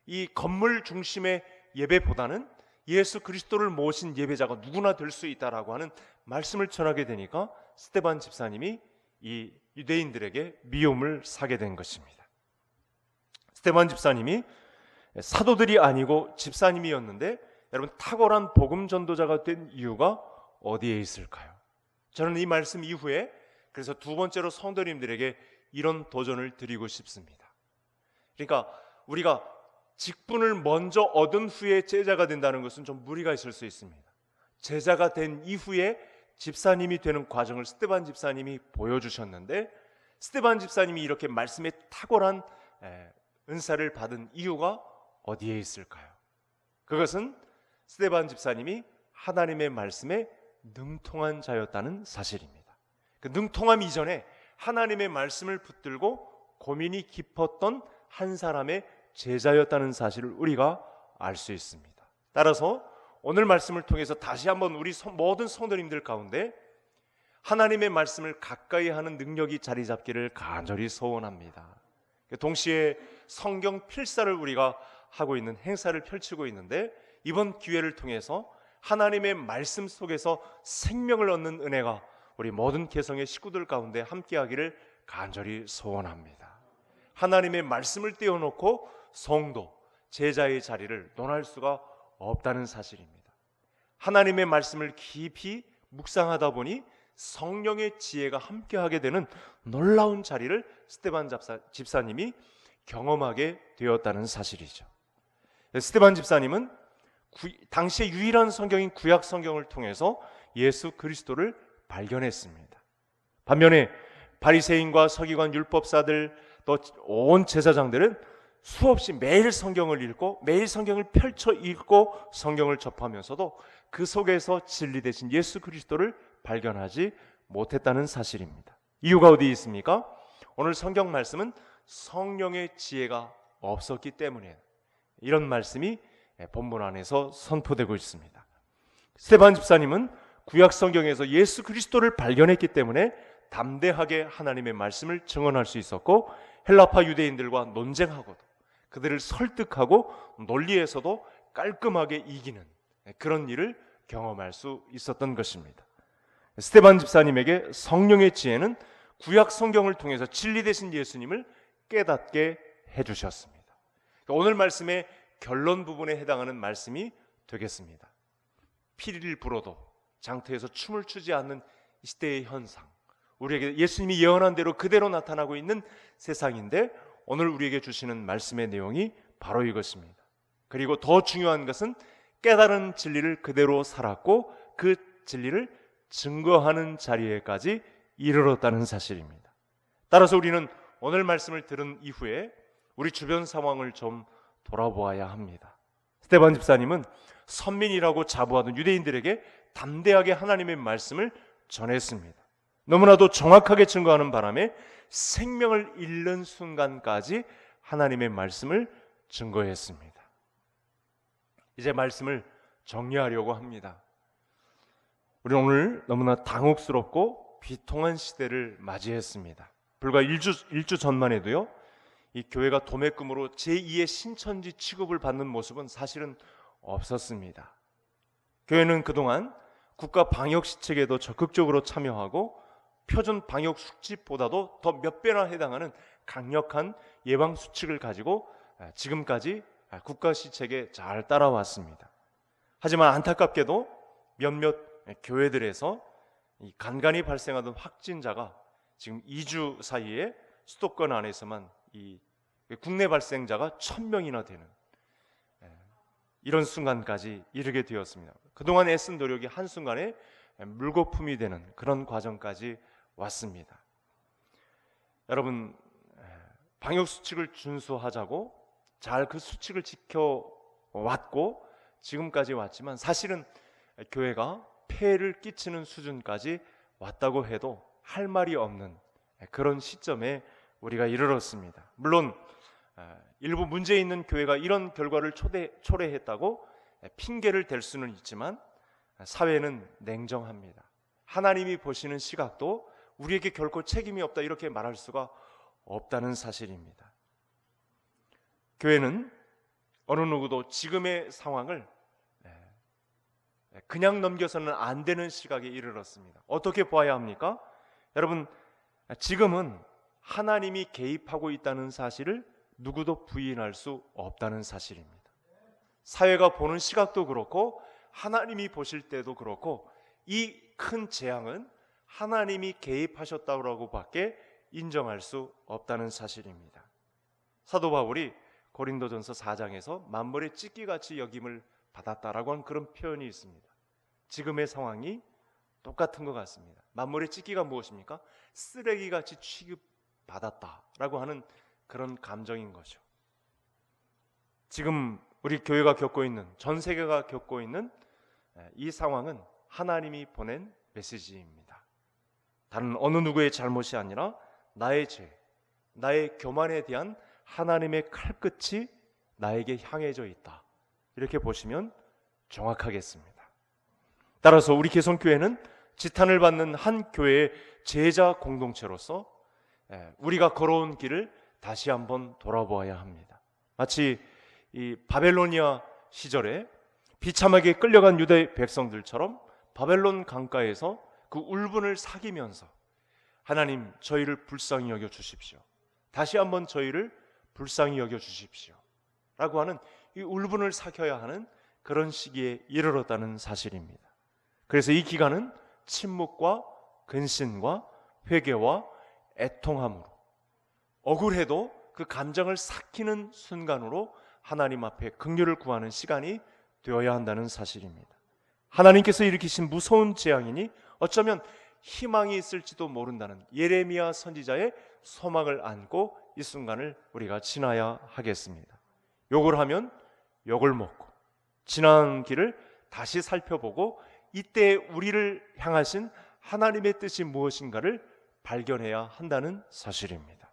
[SPEAKER 1] 이 건물 중심의 예배보다는 예수 그리스도를 모신 예배자가 누구나 될 수 있다라고 하는 말씀을 전하게 되니까 스데반 집사님이 이 유대인들에게 미움을 사게 된 것입니다. 스데반 집사님이 사도들이 아니고 집사님이었는데 여러분 탁월한 복음 전도자가 된 이유가 어디에 있을까요? 저는 이 말씀 이후에 그래서 두 번째로 성도님들에게 이런 도전을 드리고 싶습니다. 그러니까 우리가 직분을 먼저 얻은 후에 제자가 된다는 것은 좀 무리가 있을 수 있습니다. 제자가 된 이후에 집사님이 되는 과정을 스데반 집사님이 보여주셨는데 스데반 집사님이 이렇게 말씀에 탁월한 은사를 받은 이유가 어디에 있을까요? 그것은 스데반 집사님이 하나님의 말씀에 능통한 자였다는 사실입니다. 그 능통함 이전에 하나님의 말씀을 붙들고 고민이 깊었던 한 사람의 제자였다는 사실을 우리가 알 수 있습니다. 따라서 오늘 말씀을 통해서 다시 한번 우리 모든 성도님들 가운데 하나님의 말씀을 가까이 하는 능력이 자리 잡기를 간절히 소원합니다. 동시에 성경 필사를 우리가 하고 있는 행사를 펼치고 있는데 이번 기회를 통해서 하나님의 말씀 속에서 생명을 얻는 은혜가 우리 모든 개성의 식구들 가운데 함께하기를 간절히 소원합니다. 하나님의 말씀을 떼어놓고 성도, 제자의 자리를 논할 수가 없다는 사실입니다. 하나님의 말씀을 깊이 묵상하다 보니 성령의 지혜가 함께하게 되는 놀라운 자리를 스데반 집사님이 경험하게 되었다는 사실이죠. 스데반 집사님은 당시의 유일한 성경인 구약 성경을 통해서 예수 그리스도를 발견했습니다. 반면에 바리새인과 서기관 율법사들 또 온 제사장들은 수없이 매일 성경을 읽고 매일 성경을 펼쳐 읽고 성경을 접하면서도 그 속에서 진리 되신 예수 그리스도를 발견하지 못했다는 사실입니다. 이유가 어디 있습니까? 오늘 성경 말씀은 성령의 지혜가 없었기 때문에 이런 말씀이 본문 안에서 선포되고 있습니다. 스데반 집사님은 구약 성경에서 예수 그리스도를 발견했기 때문에 담대하게 하나님의 말씀을 증언할 수 있었고 헬라파 유대인들과 논쟁하고도 그들을 설득하고 논리에서도 깔끔하게 이기는 그런 일을 경험할 수 있었던 것입니다. 스데반 집사님에게 성령의 지혜는 구약 성경을 통해서 진리 되신 예수님을 깨닫게 해주셨습니다. 오늘 말씀의 결론 부분에 해당하는 말씀이 되겠습니다. 피리를 불어도 장터에서 춤을 추지 않는 이 시대의 현상, 우리에게 예수님이 예언한 대로 그대로 나타나고 있는 세상인데 오늘 우리에게 주시는 말씀의 내용이 바로 이것입니다. 그리고 더 중요한 것은 깨달은 진리를 그대로 살았고 그 진리를 증거하는 자리에까지 이르렀다는 사실입니다. 따라서 우리는 오늘 말씀을 들은 이후에 우리 주변 상황을 좀 돌아보아야 합니다. 스데반 집사님은 선민이라고 자부하던 유대인들에게 담대하게 하나님의 말씀을 전했습니다. 너무나도 정확하게 증거하는 바람에 생명을 잃는 순간까지 하나님의 말씀을 증거했습니다. 이제 말씀을 정리하려고 합니다. 우리는 오늘 너무나 당혹스럽고 비통한 시대를 맞이했습니다. 불과 1주 전만 해도요, 이 교회가 도매금으로 제2의 신천지 취급을 받는 모습은 사실은 없었습니다. 교회는 그동안 국가 방역 시책에도 적극적으로 참여하고 표준 방역 수칙보다도 더 몇 배나 해당하는 강력한 예방 수칙을 가지고 지금까지 국가 시책에 잘 따라왔습니다. 하지만 안타깝게도 몇몇 교회들에서 이 간간히 발생하던 확진자가 지금 2주 사이에 수도권 안에서만 이 국내 발생자가 1000명이나 되는 이런 순간까지 이르게 되었습니다. 그동안 애쓴 노력이 한순간에 물거품이 되는 그런 과정까지 왔습니다. 여러분, 방역 수칙을 준수하자고 잘 그 수칙을 지켜왔고 지금까지 왔지만 사실은 교회가 폐해를 끼치는 수준까지 왔다고 해도 할 말이 없는 그런 시점에 우리가 이르렀습니다. 물론 일부 문제 있는 교회가 이런 결과를 초래했다고 핑계를 댈 수는 있지만 사회는 냉정합니다. 하나님이 보시는 시각도 우리에게 결코 책임이 없다 이렇게 말할 수가 없다는 사실입니다. 교회는 어느 누구도 지금의 상황을 그냥 넘겨서는 안 되는 시각에 이르렀습니다. 어떻게 보아야 합니까? 여러분, 지금은 하나님이 개입하고 있다는 사실을 누구도 부인할 수 없다는 사실입니다. 사회가 보는 시각도 그렇고 하나님이 보실 때도 그렇고 이 큰 재앙은 하나님이 개입하셨다고 밖에 인정할 수 없다는 사실입니다. 사도 바울이 고린도전서 4장에서 만물의 찢기같이 여김을 받았다라고 하는 그런 표현이 있습니다. 지금의 상황이 똑같은 것 같습니다. 만물의 찢기가 무엇입니까? 쓰레기같이 취급받았다라고 하는 그런 감정인 거죠. 지금 우리 교회가 겪고 있는, 전 세계가 겪고 있는 이 상황은 하나님이 보낸 메시지입니다. 다른 어느 누구의 잘못이 아니라 나의 죄, 나의 교만에 대한 하나님의 칼끝이 나에게 향해져 있다. 이렇게 보시면 정확하겠습니다. 따라서 우리 개성교회는 지탄을 받는 한 교회의 제자 공동체로서 우리가 걸어온 길을 다시 한번 돌아보아야 합니다. 마치 이 바벨로니아 시절에 비참하게 끌려간 유대 백성들처럼 바벨론 강가에서 그 울분을 사기면서 하나님 저희를 불쌍히 여겨 주십시오. 다시 한번 저희를 불쌍히 여겨 주십시오. 라고 하는 이 울분을 삭혀야 하는 그런 시기에 이르렀다는 사실입니다. 그래서 이 기간은 침묵과 근신과 회개와 애통함으로 억울해도 그 감정을 삭히는 순간으로 하나님 앞에 긍휼을 구하는 시간이 되어야 한다는 사실입니다. 하나님께서 일으키신 무서운 재앙이니 어쩌면 희망이 있을지도 모른다는 예레미야 선지자의 소망을 안고 이 순간을 우리가 지나야 하겠습니다. 욕을 하면 욕을 먹고 지난 길을 다시 살펴보고 이때 우리를 향하신 하나님의 뜻이 무엇인가를 발견해야 한다는 사실입니다.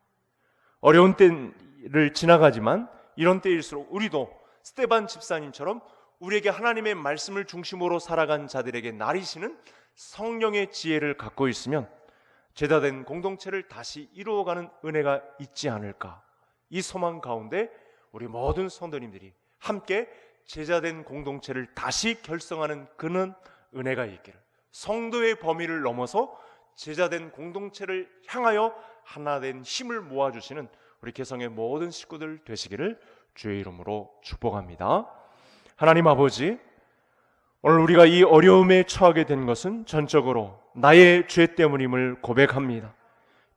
[SPEAKER 1] 어려운 때를 지나가지만 이런 때일수록 우리도 스데반 집사님처럼 우리에게 하나님의 말씀을 중심으로 살아간 자들에게 나리시는 성령의 지혜를 갖고 있으면 제자된 공동체를 다시 이루어가는 은혜가 있지 않을까. 이 소망 가운데 우리 모든 성도님들이 함께 제자된 공동체를 다시 결성하는 그는 은혜가 있기를, 성도의 범위를 넘어서 제자된 공동체를 향하여 하나된 힘을 모아주시는 우리 개성의 모든 식구들 되시기를 주의 이름으로 축복합니다. 하나님 아버지, 오늘 우리가 이 어려움에 처하게 된 것은 전적으로 나의 죄 때문임을 고백합니다.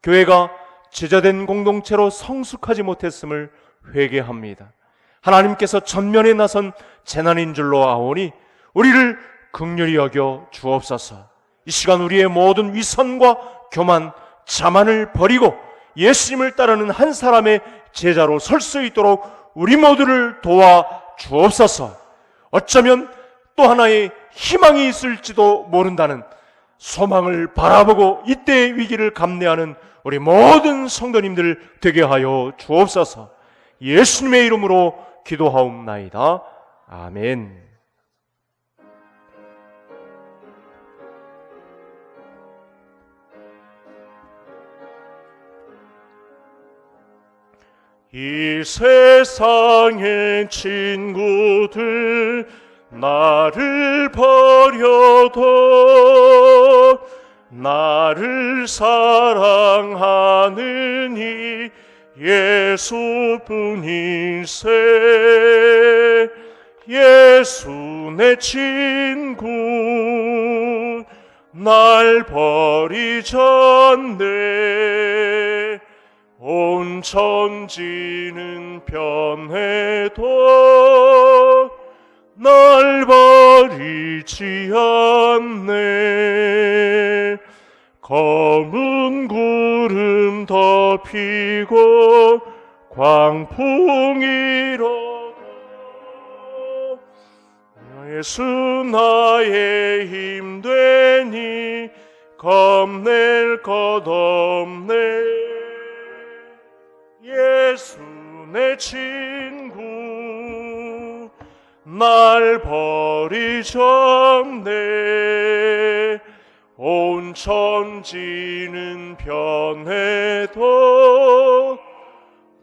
[SPEAKER 1] 교회가 제자된 공동체로 성숙하지 못했음을 회개합니다. 하나님께서 전면에 나선 재난인 줄로 아오니 우리를 긍휼히 여겨 주옵소서. 이 시간 우리의 모든 위선과 교만, 자만을 버리고 예수님을 따르는 한 사람의 제자로 설 수 있도록 우리 모두를 도와 주옵소서. 어쩌면 또 하나의 희망이 있을지도 모른다는 소망을 바라보고 이때의 위기를 감내하는 우리 모든 성도님들 되게 하여 주옵소서. 예수님의 이름으로 기도하옵나이다. 아멘. 이 세상의 친구들 나를 버려도 나를 사랑하는 이 예수뿐일세. 예수 내 친구 날 버리지 않네. 온 천지는 변해도 날 버리지 않네. 검은 구름 덮이고 풍이로도 예수 나의 힘 되니 겁낼 것 없네. 예수 내 친구 날 버리셨네. 온 천지는 변해도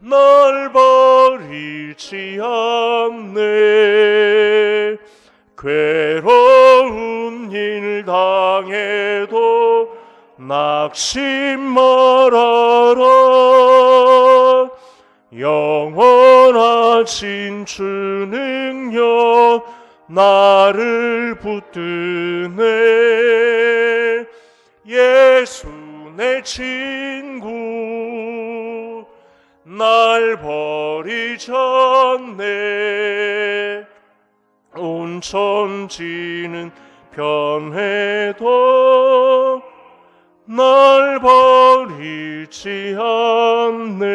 [SPEAKER 1] 날 버리지 않네. 괴로운 일 당해도 낙심 말아라. 영원하신 주 능력 나를 붙드네. 예수 내 친구 날 버리셨네. 온 천지는 변해도 날 버리지 않네.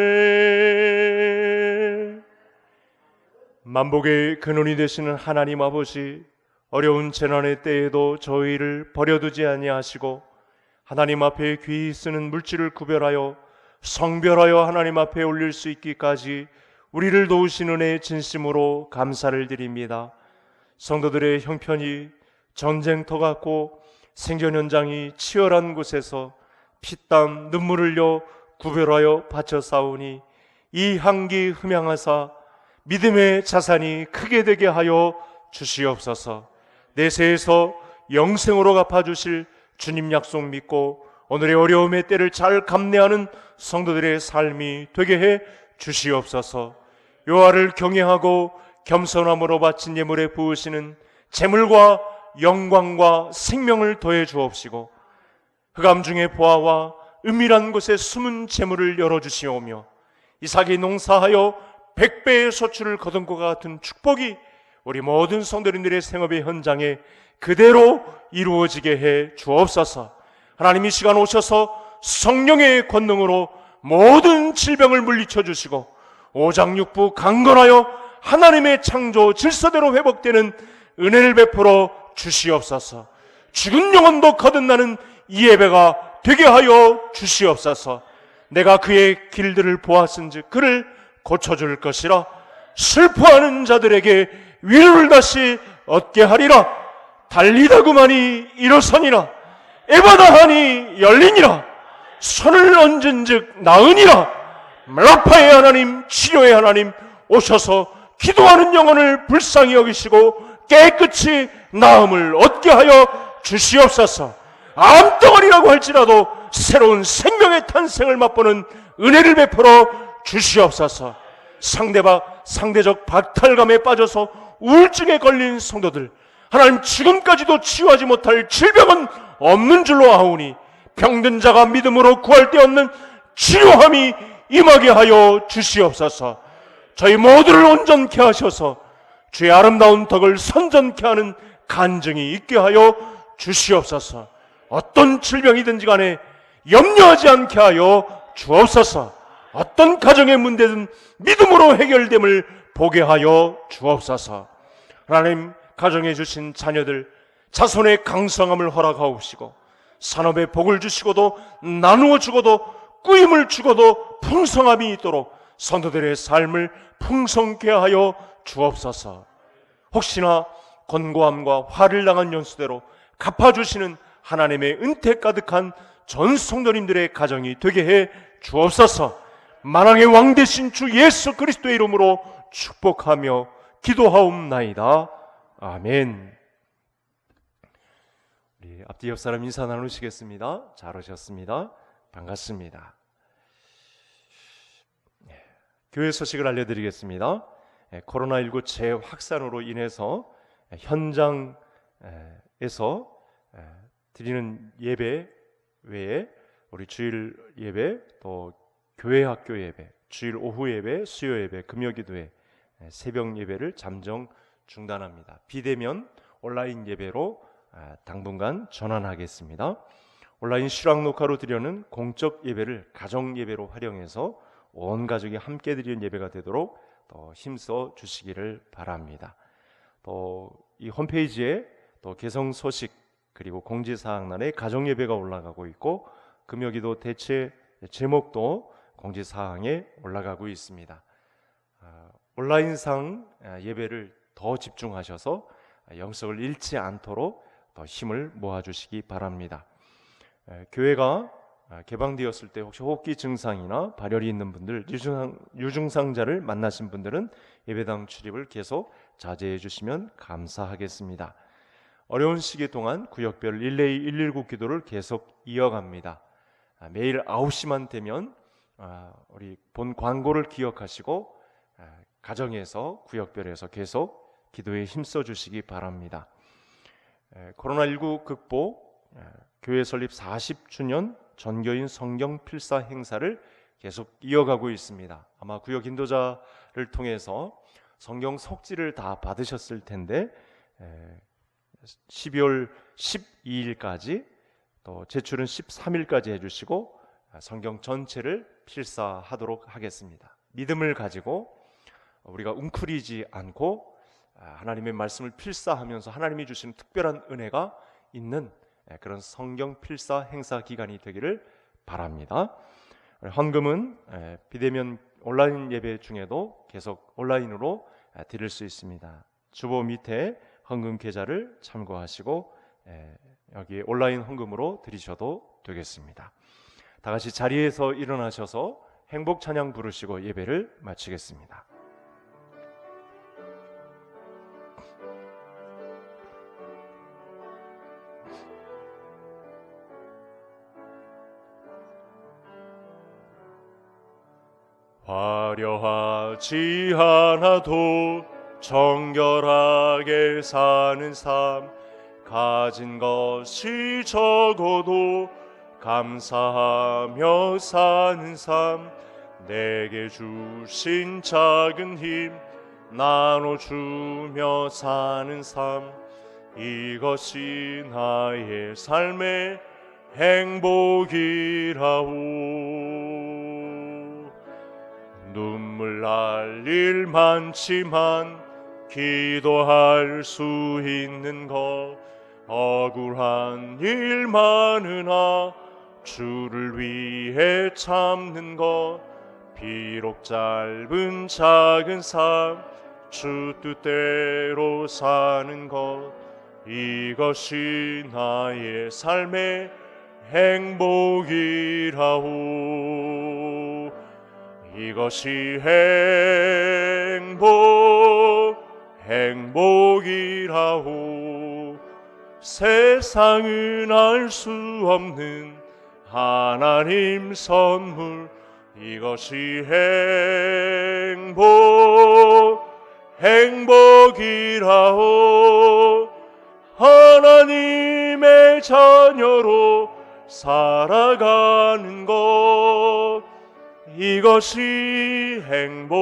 [SPEAKER 1] 만복의 근원이 되시는 하나님 아버지, 어려운 재난의 때에도 저희를 버려두지 아니하시고 하나님 앞에 귀히 쓰는 물질을 구별하여 성별하여 하나님 앞에 올릴 수 있기까지 우리를 도우신 은혜에 진심으로 감사를 드립니다. 성도들의 형편이 전쟁터 같고 생존 현장이 치열한 곳에서 피땀 눈물을 흘려 구별하여 바쳐 싸우니 이 향기 흠양하사 믿음의 자산이 크게 되게 하여 주시옵소서. 내세에서 영생으로 갚아주실 주님 약속 믿고 오늘의 어려움의 때를 잘 감내하는 성도들의 삶이 되게 해 주시옵소서. 여호와를 경외하고 겸손함으로 바친 예물에 부으시는 재물과 영광과 생명을 더해 주옵시고 흑암 중의 보화와 은밀한 곳에 숨은 재물을 열어주시오며 이삭이 농사하여 100배의 소출을 거둔 것 같은 축복이 우리 모든 성도님들의 생업의 현장에 그대로 이루어지게 해 주옵소서. 하나님 이 시간 오셔서 성령의 권능으로 모든 질병을 물리쳐 주시고 오장육부 강건하여 하나님의 창조 질서대로 회복되는 은혜를 베풀어 주시옵소서. 죽은 영혼도 거듭나는 이 예배가 되게 하여 주시옵소서. 내가 그의 길들을 보았은즉 그를 고쳐줄 것이라. 슬퍼하는 자들에게 위로를 다시 얻게 하리라. 달리다 그만이 일어서니라. 에바다 하니 열리니라. 손을 얹은즉 나으니라. 라파의 하나님, 치료의 하나님 오셔서 기도하는 영혼을 불쌍히 여기시고 깨끗이 나음을 얻게 하여 주시옵소서. 암덩어리라고 할지라도 새로운 생명의 탄생을 맛보는 은혜를 베풀어 주시옵소서. 상대적 박탈감에 빠져서 우울증에 걸린 성도들, 하나님 지금까지도 치유하지 못할 질병은 없는 줄로 아오니 병든 자가 믿음으로 구할 데 없는 치료함이 임하게 하여 주시옵소서. 저희 모두를 온전케 하셔서 주의 아름다운 덕을 선전케 하는 간증이 있게 하여 주시옵소서. 어떤 질병이든지 간에 염려하지 않게 하여 주옵소서. 어떤 가정의 문제든 믿음으로 해결됨을 보게 하여 주옵소서. 하나님, 가정에 주신 자녀들 자손의 강성함을 허락하옵시고 산업에 복을 주시고도 나누어 주고도 꾸임을 주고도 풍성함이 있도록 성도들의 삶을 풍성케 하여 주옵소서. 혹시나 권고함과 화를 당한 연수대로 갚아주시는 하나님의 은혜 가득한 전 성도님들의 가정이 되게 해 주옵소서. 만왕의 왕 되신 주 예수 그리스도의 이름으로 축복하며 기도하옵나이다. 아멘. 우리 앞뒤 옆 사람 인사 나누시겠습니다. 잘 오셨습니다. 반갑습니다. 교회 소식을 알려드리겠습니다. 코로나19 재확산으로 인해서 현장에서 드리는 예배 외에 우리 주일 예배, 또 교회 학교 예배, 주일 오후 예배, 수요 예배, 금요기도회, 새벽 예배를 잠정 중단합니다. 비대면 온라인 예배로 당분간 전환하겠습니다. 온라인 실황 녹화로 드리는 공적 예배를 가정 예배로 활용해서 온 가족이 함께 드리는 예배가 되도록 또 힘써 주시기를 바랍니다. 또 이 홈페이지에 또 개성 소식 그리고 공지사항란에 가정 예배가 올라가고 있고 금요기도 대체 제목도 공지사항에 올라가고 있습니다. 온라인상 예배를 더 집중하셔서 영성을 잃지 않도록 더 힘을 모아주시기 바랍니다. 교회가 개방되었을 때 혹시 호흡기 증상이나 발열이 있는 분들, 유증상자를 만나신 분들은 예배당 출입을 계속 자제해 주시면 감사하겠습니다. 어려운 시기 동안 구역별 112, 119 기도를 계속 이어갑니다. 매일 9시만 되면 우리 본 광고를 기억하시고 가정에서 구역별에서 계속 기도에 힘써 주시기 바랍니다. 코로나19 극복 교회 설립 40주년 전교인 성경 필사 행사를 계속 이어가고 있습니다. 아마 구역 인도자를 통해서 성경 석지를 다 받으셨을 텐데 12월 12일까지 또 제출은 13일까지 해주시고 성경 전체를 필사하도록 하겠습니다. 믿음을 가지고 우리가 웅크리지 않고 하나님의 말씀을 필사하면서 하나님이 주시는 특별한 은혜가 있는 그런 성경 필사 행사 기간이 되기를 바랍니다. 헌금은 비대면 온라인 예배 중에도 계속 온라인으로 드릴 수 있습니다. 주보 밑에 헌금 계좌를 참고하시고 여기에 온라인 헌금으로 드리셔도 되겠습니다. 다 같이 자리에서 일어나셔서 행복 찬양 부르시고 예배를 마치겠습니다. 화려하지 않아도 정결하게 사는 삶, 가진 것이 적어도 감사하며 사는 삶, 내게 주신 작은 힘 나눠주며 사는 삶, 이것이 나의 삶의 행복이라오. 눈물 날 일 많지만 기도할 수 있는 것, 억울한 일 많으나 주를 위해 참는 것, 비록 짧은 작은 삶 주 뜻대로 사는 것, 이것이 나의 삶의 행복이라오. 이것이 행복이라오. 세상은 알 수 없는 하나님 선물, 이것이 행복이라오. 하나님의 자녀로 살아가는 것, 이것이 행복이라오.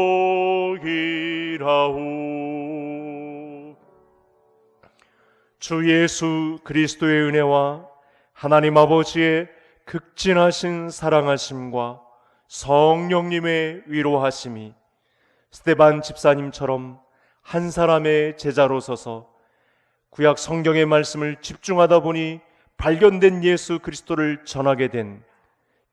[SPEAKER 1] 주 예수 그리스도의 은혜와 하나님 아버지의 극진하신 사랑하심과 성령님의 위로하심이 스데반 집사님처럼 한 사람의 제자로 서서 구약 성경의 말씀을 집중하다 보니 발견된 예수 그리스도를 전하게 된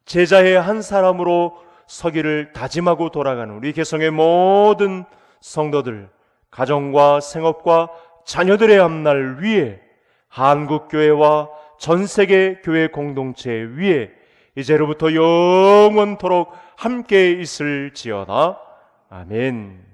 [SPEAKER 1] 제자의 한 사람으로 서기를 다짐하고 돌아가는 우리 개성의 모든 성도들, 가정과 생업과 자녀들의 앞날 위에, 한국교회와 전세계 교회 공동체 위에 이제로부터 영원토록 함께 있을지어다. 아멘.